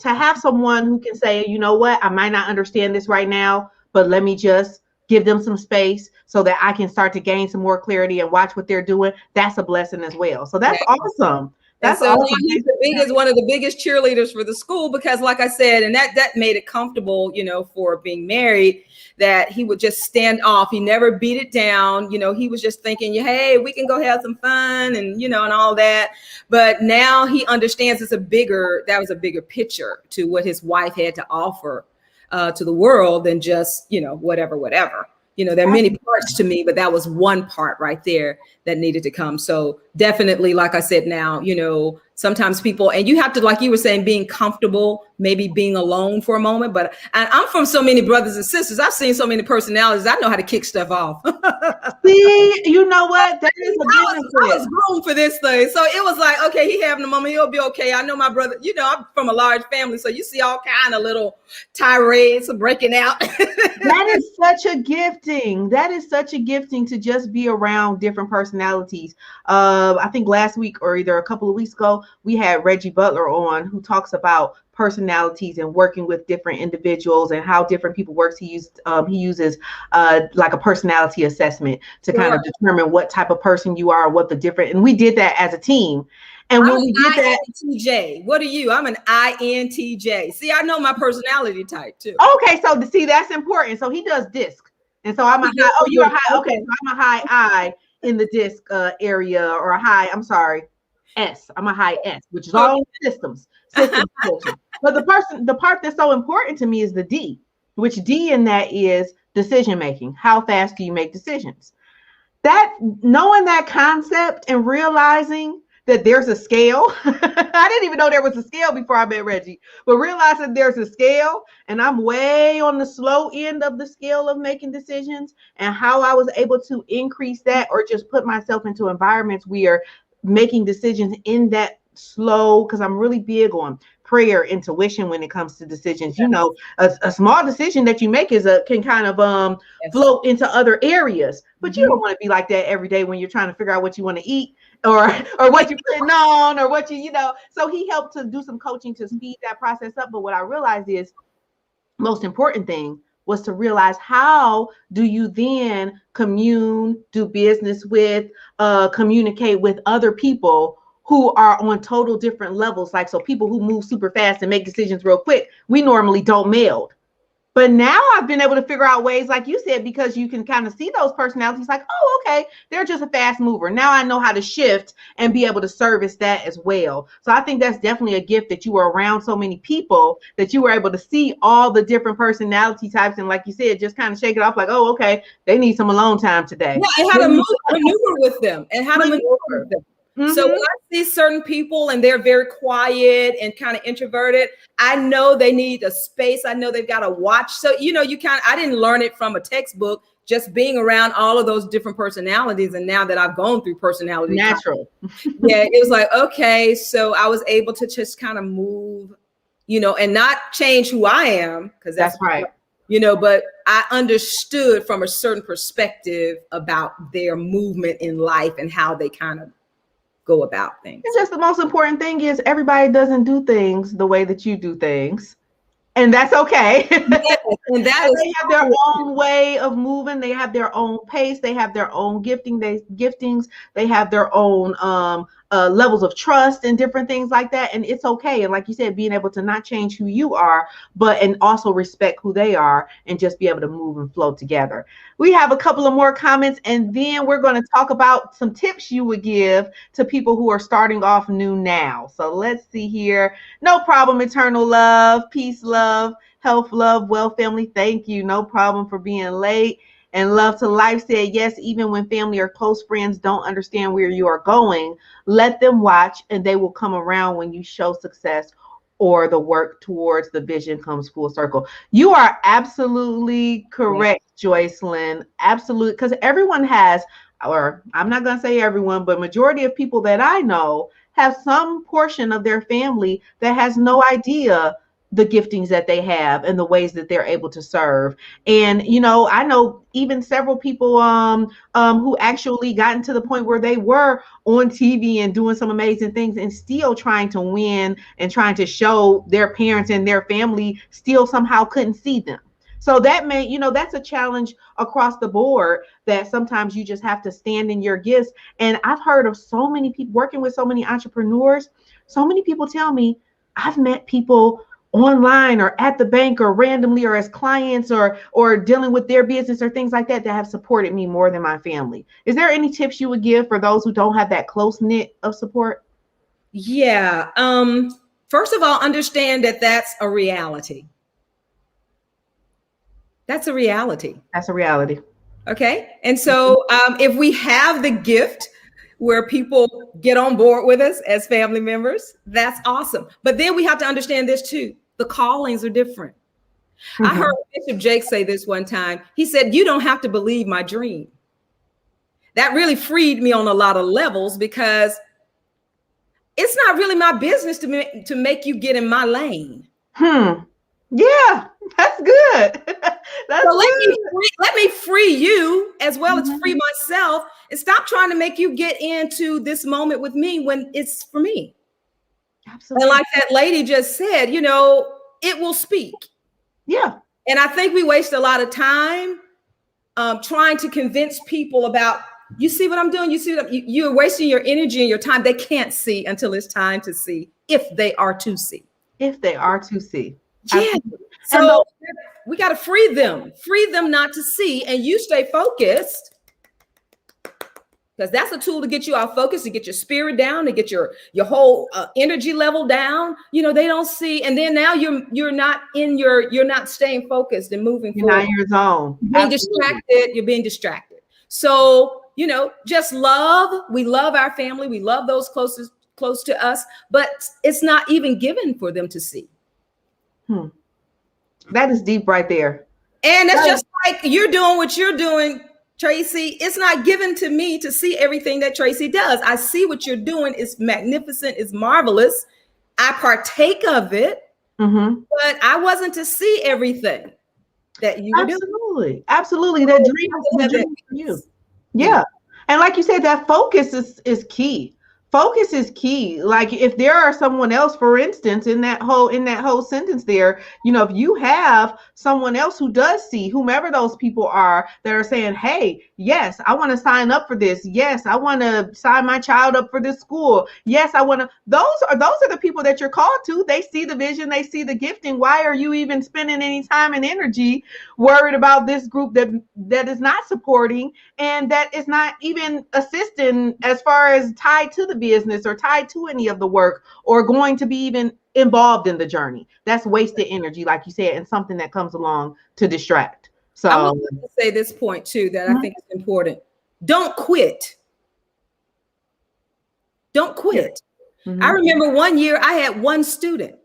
have someone who can say, what, I might not understand this right now, but let me just give them some space so that I can start to gain some more clarity and watch what they're doing. That's a blessing as well. So that's awesome. And That's so now awesome. he's one of the biggest cheerleaders for the school because, like I said, and that made it comfortable, for being married, that he would just stand off. He never beat it down. He was just thinking, hey, we can go have some fun and, and all that. But now he understands that was a bigger picture to what his wife had to offer to the world than just, whatever. There are many parts to me, but that was one part right there that needed to come. So definitely, like I said, now, sometimes people, and you have to, like you were saying, being comfortable, maybe being alone for a moment. But I'm from so many brothers and sisters. I've seen so many personalities. I know how to kick stuff off. See, you know what? That is a benefit. I was grown for this thing. So it was like, okay, he having a moment. He'll be okay. I know my brother, I'm from a large family. So you see all kind of little tirades breaking out. That is such a gifting. That is such a gifting to just be around different personalities. I think last week or either a couple of weeks ago, we had Reggie Butler on, who talks about personalities and working with different individuals and how different people works. He uses like a personality assessment to kind of determine what type of person you are, what the different, and we did that as a team. And when we did that, INTJ. What are you? I'm an INTJ. See, I know my personality type too. Okay, so see, that's important. So he does disc, and so I'm a high. Oh, you're a high. Okay, so I'm a high I in the disc area, or a high. I'm sorry, S. I'm a high S, which is all systems. But the part that's so important to me is the D, which D in that is decision making. How fast do you make decisions? That knowing that concept and realizing that there's a scale. I didn't even know there was a scale before I met Reggie, but realizing there's a scale and I'm way on the slow end of the scale of making decisions, and how I was able to increase that or just put myself into environments where making decisions in that slow, because I'm really big on prayer, intuition when it comes to decisions. A small decision that you make can kind of float into other areas, but you don't want to be like that every day when you're trying to figure out what you want to eat or what you're putting on or what so he helped to do some coaching to speed that process up. But what I realized is most important thing was to realize, how do you then do business with, communicate with other people who are on total different levels. Like, so people who move super fast and make decisions real quick, we normally don't meld. But now I've been able to figure out ways, like you said, because you can kind of see those personalities like, oh, okay, they're just a fast mover. Now I know how to shift and be able to service that as well. So I think that's definitely a gift, that you were around so many people that you were able to see all the different personality types. And like you said, just kind of shake it off like, oh, okay, they need some alone time today. Yeah, and how to maneuver with them and how to maneuver with them. Mm-hmm. So when I see certain people and they're very quiet and kind of introverted, I know they need a space. I know they've got to watch. So, I didn't learn it from a textbook, just being around all of those different personalities. And now that I've gone through personality, natural. Yeah, it was like, okay, so I was able to just kind of move, and not change who I am, because that's right. But I understood from a certain perspective about their movement in life and how they kind of go about things. It's just the most important thing is everybody doesn't do things the way that you do things. And that's okay. Yes, and that they have their own way of moving. They have their own pace. They have their own giftings. They have their own levels of trust and different things like that. And it's okay. And like you said, being able to not change who you are, and also respect who they are, and just be able to move and flow together. We have a couple of more comments, and then we're going to talk about some tips you would give to people who are starting off new now. So let's see here. No problem. Eternal love, peace, love, health, love, well, family. Thank you. No problem for being late. And Love to Life said, yes, even when family or close friends don't understand where you are going, let them watch, and they will come around when you show success or the work towards the vision comes full circle. You are absolutely correct, Joycelyn. Absolutely. Because everyone has, or I'm not going to say everyone, but majority of people that I know have some portion of their family that has no idea the giftings that they have and the ways that they're able to serve. And, I know even several people who actually gotten to the point where they were on TV and doing some amazing things and still trying to win and trying to show their parents and their family still somehow couldn't see them. So that may, that's a challenge across the board, that sometimes you just have to stand in your gifts. And I've heard of so many people working with so many entrepreneurs. So many people tell me, I've met people online or at the bank or randomly or as clients or dealing with their business or things like that have supported me more than my family. Is there any tips you would give for those who don't have that close knit of support? Yeah. First of all, understand that that's a reality. That's a reality. That's a reality. Okay. And so if we have the gift where people get on board with us as family members, that's awesome. But then we have to understand this too. The callings are different. Mm-hmm. I heard Bishop Jake say this one time. He said, you don't have to believe my dream. That really freed me on a lot of levels, because it's not really my business to make you get in my lane. Yeah, that's good. That's so let me free you as well as free myself, and stop trying to make you get into this moment with me when it's for me. Absolutely. And like that lady just said, it will speak. Yeah. And I think we waste a lot of time trying to convince people about, you see what I'm doing? You see what you're wasting your energy and your time. They can't see until it's time to see, if they are to see. If they are to see. Yeah. Absolutely. So we got to free them not to see, and you stay focused, because that's a tool to get you off focus, to get your spirit down, to get your whole energy level down. They don't see, and then now you're not staying focused and moving forward. You're not in your zone. You're being distracted. So, just love. We love our family. We love those close to us, but it's not even given for them to see. That is deep right there. And that's just like you're doing what you're doing, Tracy. It's not given to me to see everything that Tracy does. I see what you're doing. It's magnificent. It's marvelous. I partake of it, but I wasn't to see everything that you were doing. Absolutely. That dream is for you. Yeah. And like you said, that focus is key. Focus is key. Like if there are someone else, for instance, in that whole sentence there, if you have someone else who does see, whomever those people are, that are saying, hey, yes, I want to sign up for this. Yes, I want to sign my child up for this school. Yes, I want to. Those are the people that you're called to. They see the vision. They see the gifting. Why are you even spending any time and energy worried about this group that is not supporting and that is not even assisting as far as tied to the business or tied to any of the work or going to be even involved in the journey? That's wasted energy, like you said, and something that comes along to distract. So I want to say this point too, that I think is important. Don't quit. Don't quit. I remember one year I had one student.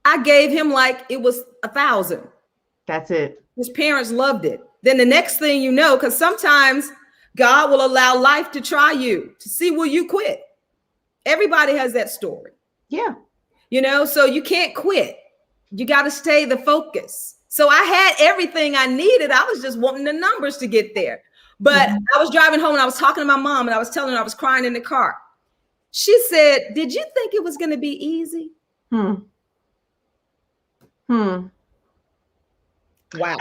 I gave him like it was 1,000. That's it. His parents loved it. Then the next thing you know, because sometimes God will allow life to try you to see, will you quit? Everybody has that story. Yeah. So you can't quit. You got to stay the focus. So I had everything I needed. I was just wanting the numbers to get there. But I was driving home and I was talking to my mom and I was telling her I was crying in the car. She said, did you think it was going to be easy? Wow.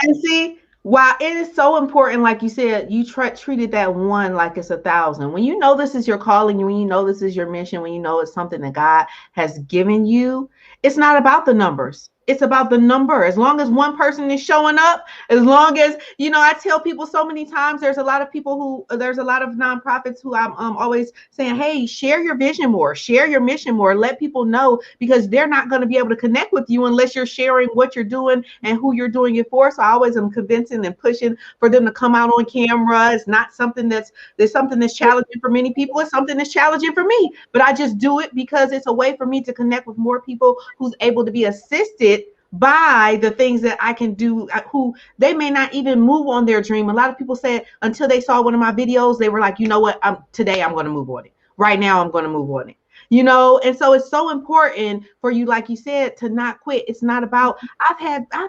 And see, while it is so important, like you said, you treated that one like it's 1,000. When you know this is your calling, when you know this is your mission, when you know it's something that God has given you, it's not about the numbers. It's about the number. As long as one person is showing up, as long as, I tell people so many times, there's a lot of nonprofits who I'm always saying, hey, share your vision more, share your mission more, let people know, because they're not going to be able to connect with you unless you're sharing what you're doing and who you're doing it for. So I always am convincing and pushing for them to come out on camera. It's not something that's challenging for many people. It's something that's challenging for me, but I just do it because it's a way for me to connect with more people who's able to be assisted by the things that I can do, who they may not even move on their dream. A lot of people said until they saw one of my videos, they were like, you know what, today I'm going to move on it. Right now I'm going to move on it. And so it's so important for you, like you said, to not quit. It's not about, I've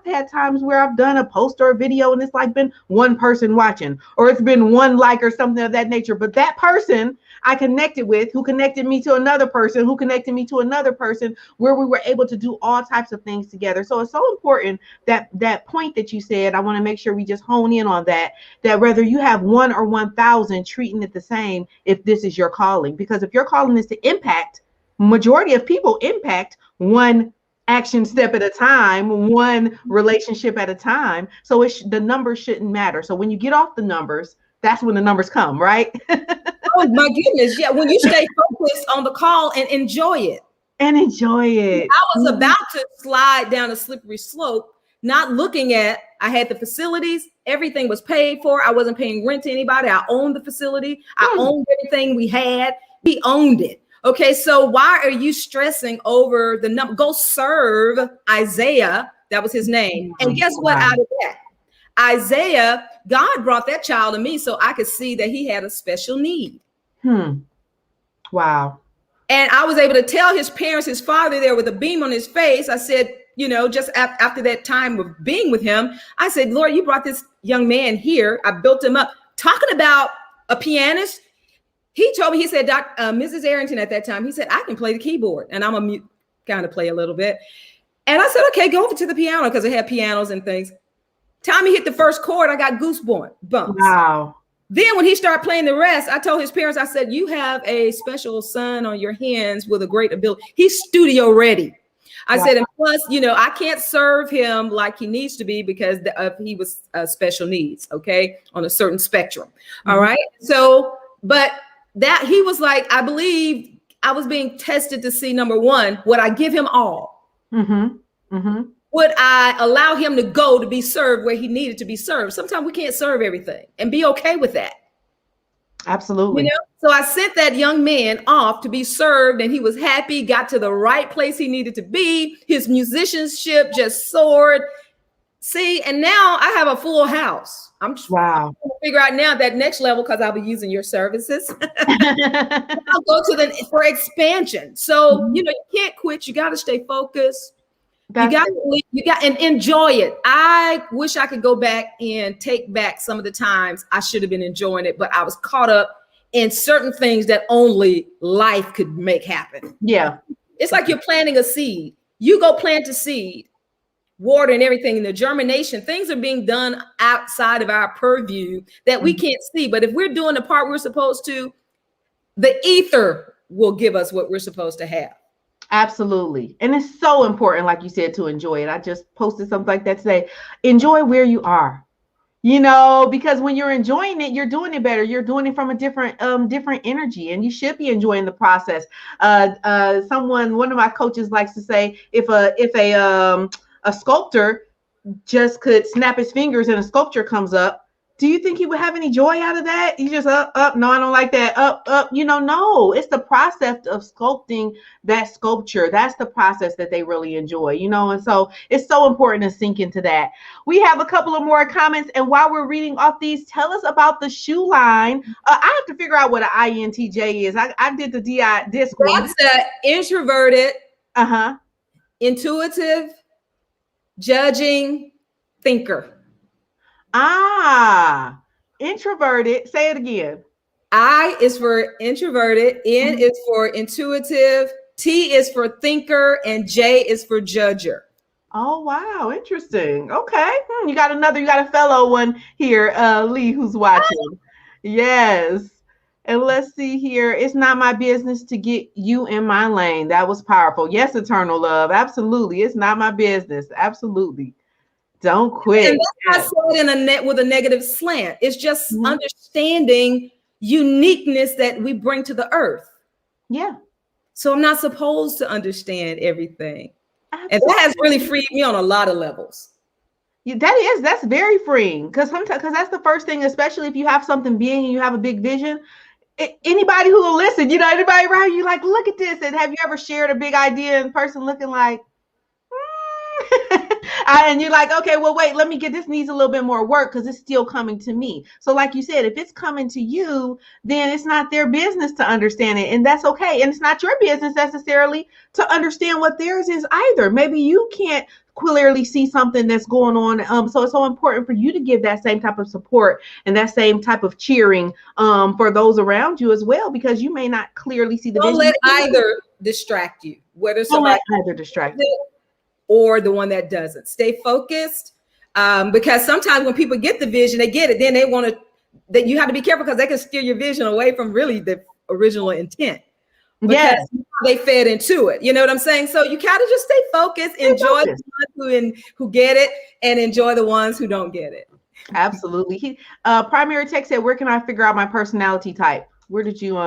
had times where I've done a post or a video and it's like been one person watching, or it's been one like or something of that nature. But that person I connected with, who connected me to another person, who connected me to another person, where we were able to do all types of things together. So it's so important that point that you said, I want to make sure we just hone in on that whether you have 1 or 1,000, treating it the same if this is your calling. Because if your calling is to impact, majority of people impact one action step at a time, one relationship at a time. So the numbers shouldn't matter. So when you get off the numbers, that's when the numbers come, right? Oh my goodness. Yeah. When you stay focused on the call and enjoy it. And enjoy it. I was about to slide down a slippery slope, not looking at, I had the facilities, everything was paid for. I wasn't paying rent to anybody. I owned the facility. I owned everything we had. We owned it. Okay. So why are you stressing over the number? Go serve Isaiah. That was his name. And guess what? Out of that, Isaiah, God brought that child to me so I could see that he had a special need. Wow. And I was able to tell his parents, his father there with a beam on his face. I said, just after that time of being with him, I said, Lord, you brought this young man here. I built him up. Talking about a pianist, he told me, he said, Mrs. Arrington at that time, he said, I can play the keyboard. And I'm a kind of play a little bit. And I said, okay, go over to the piano, because they had pianos and things. Time he hit the first chord, I got goosebumps. Wow. Then when he started playing the rest, I told his parents, I said, you have a special son on your hands with a great ability. He's studio ready. I said, and plus, I can't serve him like he needs to be because he was special needs, okay, on a certain spectrum. All right. So, but that he was like, I believe I was being tested to see, number one, would I give him all? Would I allow him to go to be served where he needed to be served? Sometimes we can't serve everything, and be okay with that. Absolutely. So I sent that young man off to be served, and he was happy, got to the right place he needed to be. His musicianship just soared. See, and now I have a full house. I'm trying to figure out now that next level, because I'll be using your services. I'll go for expansion. So, you can't quit. You got to stay focused. You got and enjoy it. I wish I could go back and take back some of the times I should have been enjoying it, but I was caught up in certain things that only life could make happen. Yeah. It's like you're planting a seed. You go plant a seed, water and everything, and the germination, things are being done outside of our purview that we can't see. But if we're doing the part we're supposed to, the ether will give us what we're supposed to have. Absolutely. And it's so important, like you said, to enjoy it. I just posted something like that today. Enjoy where you are, because when you're enjoying it, you're doing it better. You're doing it from a different energy, and you should be enjoying the process. One of my coaches likes to say, if a sculptor just could snap his fingers and a sculpture comes up, do you think he would have any joy out of that? You just up. No, I don't like that. Up. No, it's the process of sculpting that sculpture. That's the process that they really enjoy, and so it's so important to sink into that. We have a couple of more comments. And while we're reading off these, tell us about the shoe line. I have to figure out what an INTJ is. I did the disc. That's introverted, intuitive, judging, thinker. Introverted. Say it again. I is for introverted, N is for intuitive, T is for thinker, and J is for judger. Oh, wow. Interesting. Okay. You got a fellow one here, Lee, who's watching. Yes. And let's see here. It's not my business to get you in my lane. That was powerful. Yes, eternal love. Absolutely. It's not my business. Absolutely. Don't quit. And that's not said with a negative slant. It's just understanding uniqueness that we bring to the earth. Yeah. So I'm not supposed to understand everything. Absolutely. And that has really freed me on a lot of levels. Yeah, that's very freeing, because that's the first thing, especially if you have something big and you have a big vision. Anybody who will listen, anybody around you, like, look at this. And have you ever shared a big idea and person looking like, And you're like, okay, well, wait, let me get this, needs a little bit more work because it's still coming to me. So like you said, if it's coming to you, then it's not their business to understand it. And that's okay. And it's not your business necessarily to understand what theirs is either. Maybe you can't clearly see something that's going on. So it's so important for you to give that same type of support and that same type of cheering for those around you as well, because you may not clearly see the Don't vision. let either distract you, whether somebody either distract you or the one that doesn't. Stay focused, because sometimes when people get the vision, they get it, then they want to, that you have to be careful because they can steer your vision away from really the original intent. Because they fed into it. You know what I'm saying? So you kind of just stay focused, enjoy the ones who get it, and enjoy the ones who don't get it. Absolutely. Primary Tech said, where can I figure out my personality type? Where did you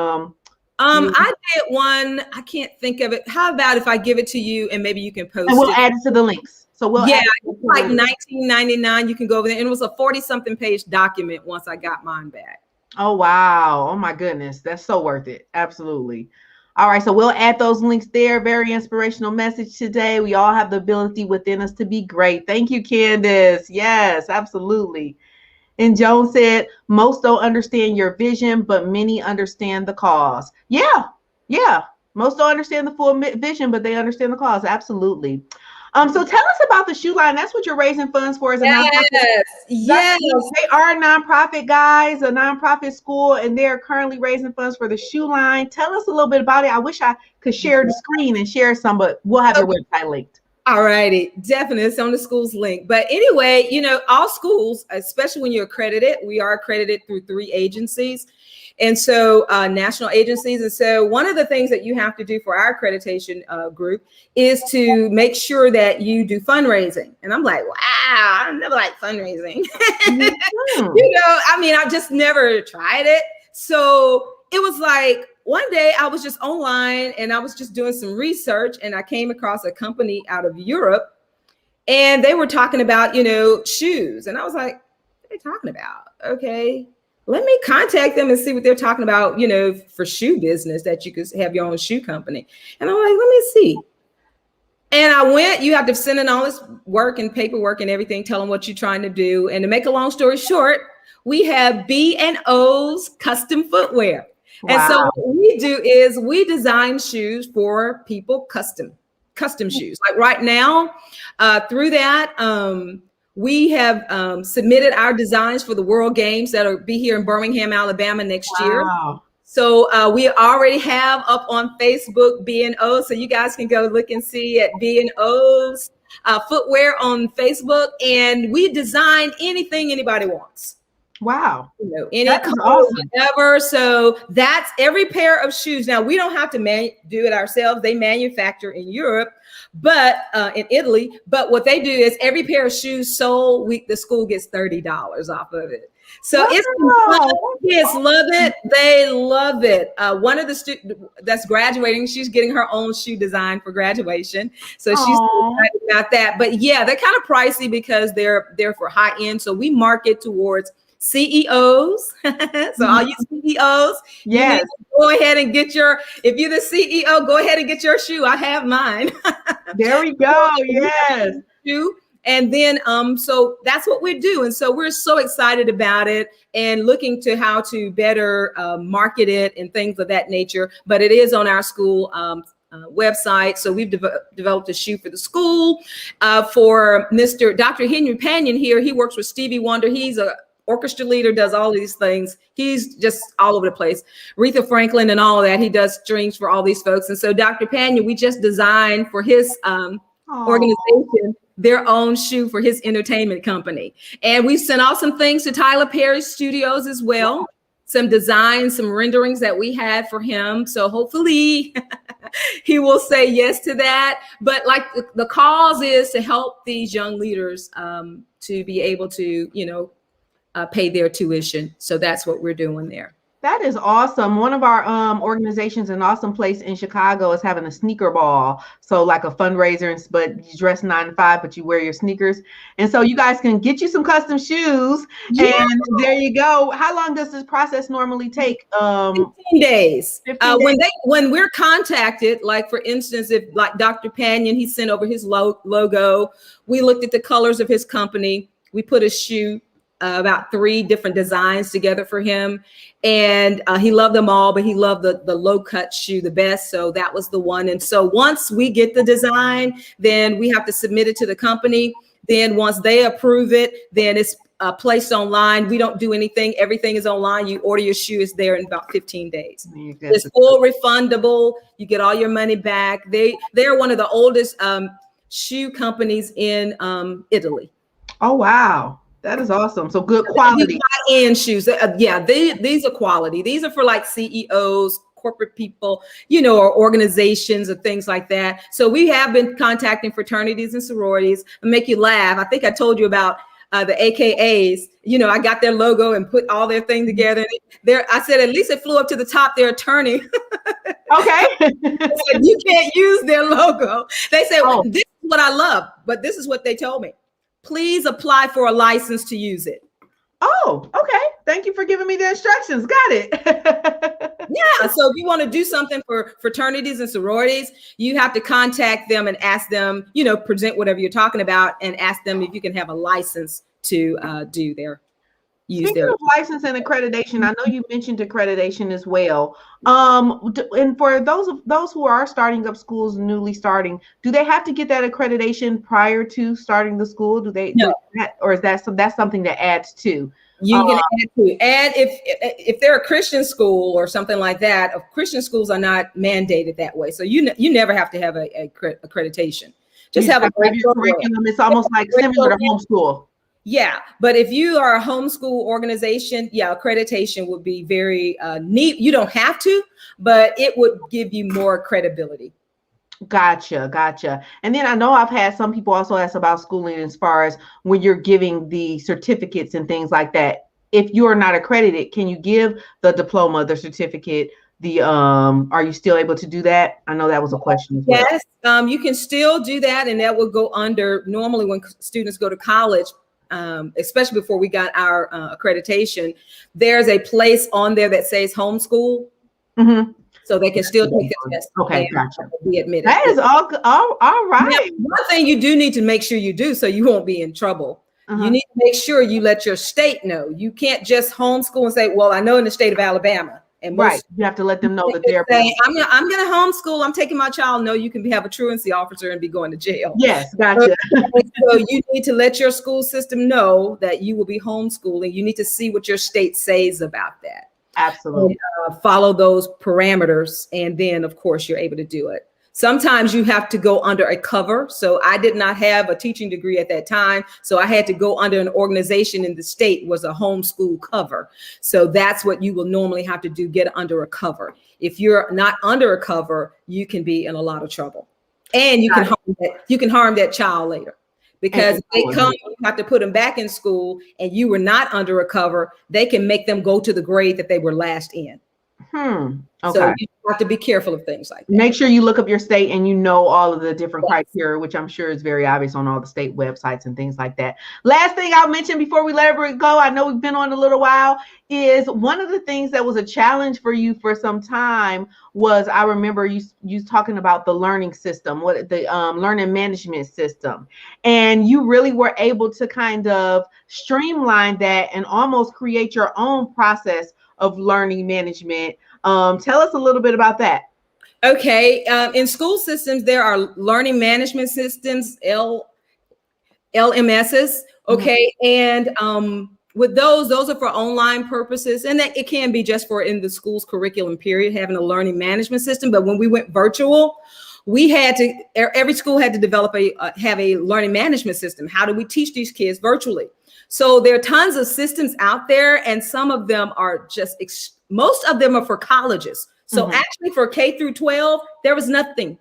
I did one. I can't think of it. How about if I give it to you and maybe you can post and we'll it? add it to the links. So we'll add it like $19.99. You can go over there. And it was a 40-something page document once I got mine back. Oh wow. Oh my goodness. That's so worth it. Absolutely. All right, so we'll add those links there. Very inspirational message today. We all have the ability within us to be great. Thank you, Candace. Yes, absolutely. And Joan said, most don't understand your vision, but many understand the cause. Yeah. Most don't understand the full vision, but they understand the cause. Absolutely. So tell us about the shoe line. That's what you're raising funds for as a nonprofit. Yes. They are a nonprofit, guys, a nonprofit school, and they're currently raising funds for the shoe line. Tell us a little bit about it. I wish I could share the screen and share some, but we'll have your website linked. All righty. Definitely. It's on the school's link. But anyway, all schools, especially when you're accredited, we are accredited through 3 agencies. And so national agencies. And so one of the things that you have to do for our accreditation group is to make sure that you do fundraising. And I'm like, wow, I never like fundraising. I've just never tried it. So it was like one day I was just online and I was just doing some research and I came across a company out of Europe and they were talking about, shoes. And I was like, what are they talking about? Okay. Let me contact them and see what they're talking about, for shoe business, that you could have your own shoe company. And I'm like, let me see. And I went, you have to send in all this work and paperwork and everything, tell them what you're trying to do. And to make a long story short, we have B&O's custom footwear. Wow. And so what we do is we design shoes for people, custom shoes. Like right now, through that, we have submitted our designs for the World Games that'll be here in Birmingham, Alabama next year. So we already have up on Facebook B&O, so you guys can go look and see at B&O's footwear on Facebook, and we design anything anybody wants. Wow. Any color, awesome. Whatever. So that's every pair of shoes. Now we don't have to do it ourselves. They manufacture in Europe, but in Italy. But what they do is every pair of shoes sold, the school gets $30 off of it. So it's fun. Kids love it. They love it. One of the students that's graduating, she's getting her own shoe design for graduation. So she's excited about that. But yeah, they're kind of pricey because they're for high end. So we market towards CEOs. So all you CEOs, yes, go ahead and get if you're the CEO, go ahead and get your shoe. I have mine. There we go. Yes. And then, so that's what we do. And so we're so excited about it and looking to how to better market it and things of that nature. But it is on our school website. So we've developed a shoe for the school for Dr. Henry Panion here. He works with Stevie Wonder. He's a orchestra leader, does all these things. He's just all over the place. Aretha Franklin and all of that. He does strings for all these folks. And so Dr. Panion, we just designed for his organization their own shoe for his entertainment company. And we sent out some things to Tyler Perry Studios as well. Some designs, some renderings that we had for him. So hopefully he will say yes to that. But like the cause is to help these young leaders to be able to, pay their tuition. So that's what we're doing there. That is awesome. One of our organizations, an awesome place in Chicago, is having a sneaker ball. So like a fundraiser, but you dress 9 to 5, but you wear your sneakers. And so you guys can get you some custom shoes. Yeah. And there you go. How long does this process normally take? 15 days. 15 days. When we're contacted, like for instance, if like Dr. Panion, he sent over his logo. We looked at the colors of his company. We put a shoe, about 3 different designs together for him. And he loved them all, but he loved the low cut shoe the best. So that was the one. And so once we get the design, then we have to submit it to the company. Then once they approve it, then it's placed online. We don't do anything. Everything is online. You order your shoe, it's there in about 15 days. It's full refundable. You get all your money back. They're one of the oldest shoe companies in Italy. Oh, wow. That is awesome. So good quality. High-end shoes. These are quality. These are for like CEOs, corporate people, or organizations or things like that. So we have been contacting fraternities and sororities. I make you laugh. I think I told you about the AKAs. I got their logo and put all their thing together. I said, at least it flew up to the top. Their attorney. Okay. Said, you can't use their logo. They said, well, this is what I love, but this is what they told me. Please apply for a license to use it. Oh, okay. Thank you for giving me the instructions. Got it. Yeah. So if you want to do something for fraternities and sororities, you have to contact them and ask them, present whatever you're talking about and ask them if you can have a license to Speaking of license and accreditation, I know you mentioned accreditation as well. And for those who are starting up schools, newly starting, do they have to get that accreditation prior to starting the school? Do they? No. Or is that's something that adds to? You can add if they're a Christian school or something like that. Christian schools are not mandated that way, so you never have to have a accreditation. Just have a curriculum. It's almost like similar to homeschool. Yeah, but if you are a homeschool organization, accreditation would be very neat. You don't have to, but it would give you more credibility. Gotcha. And then I know I've had some people also ask about schooling as far as when you're giving the certificates and things like that. If you're not accredited, can you give the diploma, the certificate, are you still able to do that? I know that was a question as well. Yes, you can still do that, and that would go under normally when students go to college. Especially before we got our accreditation, there's a place on there that says homeschool, so they can still take the test. Okay, gotcha. Be admitted. That is all right. Now, one thing you do need to make sure you do, so you won't be in trouble. You need to make sure you let your state know. You can't just homeschool and say, "Well, I know in the state of Alabama." And you have to let them know that they're saying, I'm gonna homeschool. I'm taking my child. No, you can have a truancy officer and be going to jail. Yes, gotcha. So you need to let your school system know that you will be homeschooling. You need to see what your state says about that. Absolutely. And, follow those parameters, and then of course you're able to do it. Sometimes you have to go under a cover. So I did not have a teaching degree at that time. So I had to go under an organization in the state was a homeschool cover. So that's what you will normally have to do, get under a cover. If you're not under a cover, you can be in a lot of trouble. And you can harm that child later. Because if they come, you have to put them back in school and you were not under a cover, they can make them go to the grade that they were last in. Okay. So you have to be careful of things like that. Make sure you look up your state and you know all of the different criteria, which I'm sure is very obvious on all the state websites and things like that. Last thing I'll mention before we let it go, I know we've been on a little while, is one of the things that was a challenge for you for some time was, I remember you talking about the learning system, the learning management system. And you really were able to kind of streamline that and almost create your own process of learning management. Tell us a little bit about that. Okay. In school systems, there are learning management systems, LMSs. Okay. And with those are for online purposes. And that it can be just for in the school's curriculum period, having a learning management system. But when we went virtual, every school had to develop have a learning management system. How do we teach these kids virtually? So there are tons of systems out there, and some of them are most of them are for colleges. So actually for K through 12, there was nothing.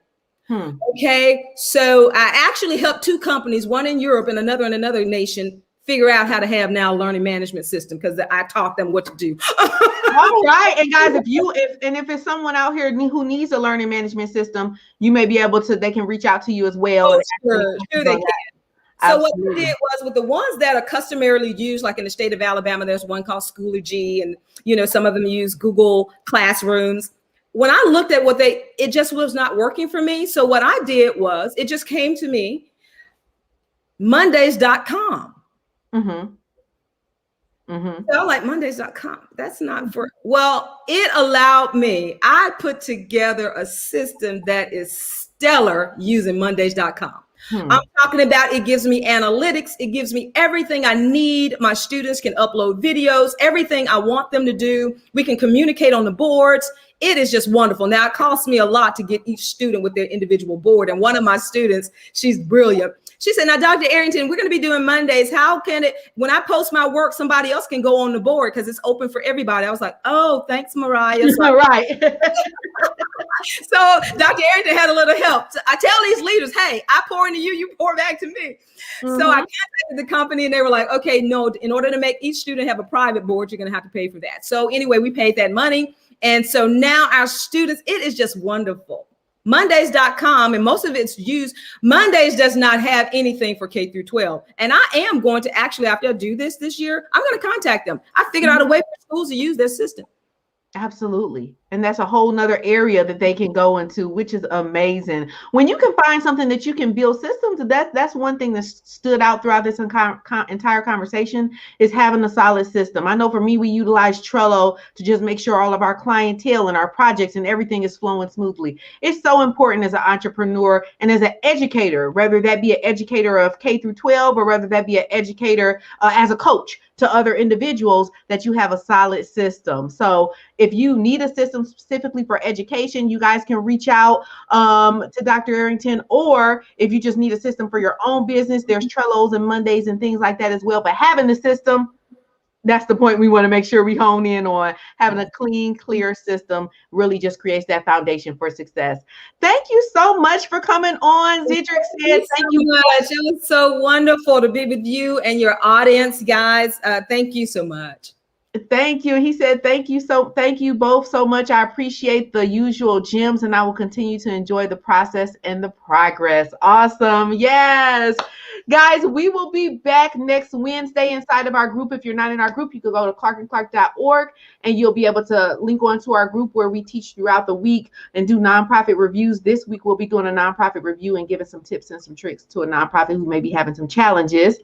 Okay. So I actually helped 2 companies, one in Europe and another in another nation, figure out how to have now a learning management system because I taught them what to do. All right. And guys, if it's someone out here who needs a learning management system, you may be able to, they can reach out to you as well. Oh, sure they can. So what we did was with the ones that are customarily used, like in the state of Alabama, there's one called Schoology, and some of them use Google Classrooms. When I looked at it just was not working for me. So what I did was, it just came to me, Mondays.com. Mm-hmm. Mm-hmm. So I'm like, Mondays.com. That's not for, well, it allowed me, I put together a system that is stellar using Mondays.com. I'm talking about, it gives me analytics. It gives me everything I need. My students can upload videos, everything I want them to do. We can communicate on the boards. It is just wonderful. Now, it costs me a lot to get each student with their individual board. And one of my students, she's brilliant. She said, now, Dr. Arrington, we're going to be doing Mondays. How can it, when I post my work, somebody else can go on the board because it's open for everybody. I was like, oh, thanks, Mariah. So, right. So Dr. Arrington had a little help. So I tell these leaders, hey, I pour into you, you pour back to me. Mm-hmm. So I contacted the company and they were like, okay, no, in order to make each student have a private board, you're going to have to pay for that. So anyway, we paid that money. And so now our students, it is just wonderful. Mondays.com, and most of it's used. Mondays does not have anything for K through 12. And I am going to actually, after I do this year, I'm going to contact them. I figured out a way for schools to use their system. Absolutely. And that's a whole nother area that they can go into, which is amazing. When you can find something that you can build systems, that's one thing that stood out throughout this entire conversation, is having a solid system. I know for me, we utilize Trello to just make sure all of our clientele and our projects and everything is flowing smoothly. It's so important as an entrepreneur and as an educator, whether that be an educator of K through 12 or whether that be an educator as a coach to other individuals, that you have a solid system. So if you need a system specifically for education, you guys can reach out to Dr. Arrington, or if you just need a system for your own business, there's Trellos and Mondays and things like that as well. But having the system, that's the point we want to make sure we hone in on. Having a clean, clear system really just creates that foundation for success. Thank you so much for coming on. Zedric said, thank you so much. It was so wonderful to be with you and your audience, guys. Thank you so much. Thank you. He said, thank you both so much. I appreciate the usual gems, and I will continue to enjoy the process and the progress. Awesome. Yes. Guys, we will be back next Wednesday inside of our group. If you're not in our group, you can go to clarkandclark.org and you'll be able to link onto our group where we teach throughout the week and do nonprofit reviews. This week, we'll be doing a nonprofit review and giving some tips and some tricks to a nonprofit who may be having some challenges.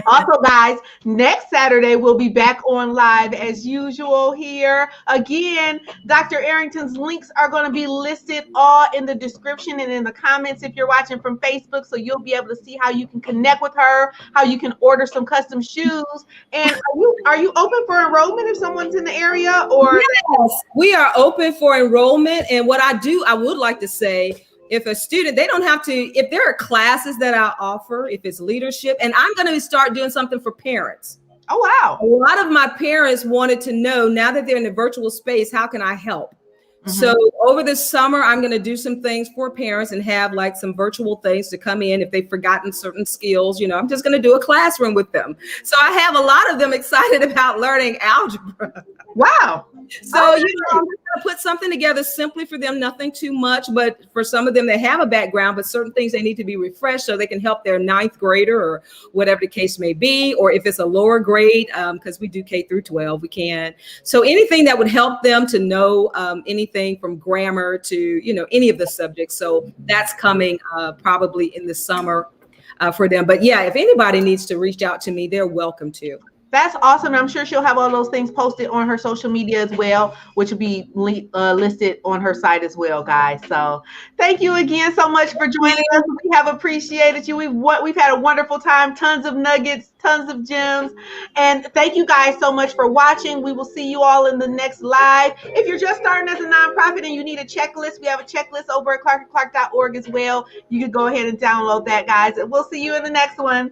Also, guys, next Saturday, we'll be back on live as usual here. Again, Dr. Arrington's links are going to be listed all in the description and in the comments if you're watching from Facebook, so you'll be able to see how you can connect with her, how you can order some custom shoes. And are you open for enrollment if someone's in the area? Or yes, we are open for enrollment. And what I would like to say, if a student, they don't have to, if there are classes that I offer, if it's leadership, and I'm going to start doing something for parents. Oh, wow. A lot of my parents wanted to know, now that they're in the virtual space, how can I help? Mm-hmm. So over the summer, I'm going to do some things for parents and have like some virtual things to come in if they've forgotten certain skills. I'm just going to do a classroom with them. So I have a lot of them excited about learning algebra. Wow. So, I'm just going to put something together simply for them, nothing too much, but for some of them, they have a background, but certain things they need to be refreshed so they can help their 9th grader or whatever the case may be, or if it's a lower grade, because we do K through 12, we can. So anything that would help them to know anything from grammar to, any of the subjects. So that's coming probably in the summer for them. But yeah, if anybody needs to reach out to me, they're welcome to. That's awesome. I'm sure she'll have all those things posted on her social media as well, which will be listed on her site as well, guys. So thank you again so much for joining us. We have appreciated you. We've had a wonderful time, tons of nuggets, tons of gems. And thank you guys so much for watching. We will see you all in the next live. If you're just starting as a nonprofit and you need a checklist, we have a checklist over at clarkandclark.org as well. You can go ahead and download that, guys. And we'll see you in the next one.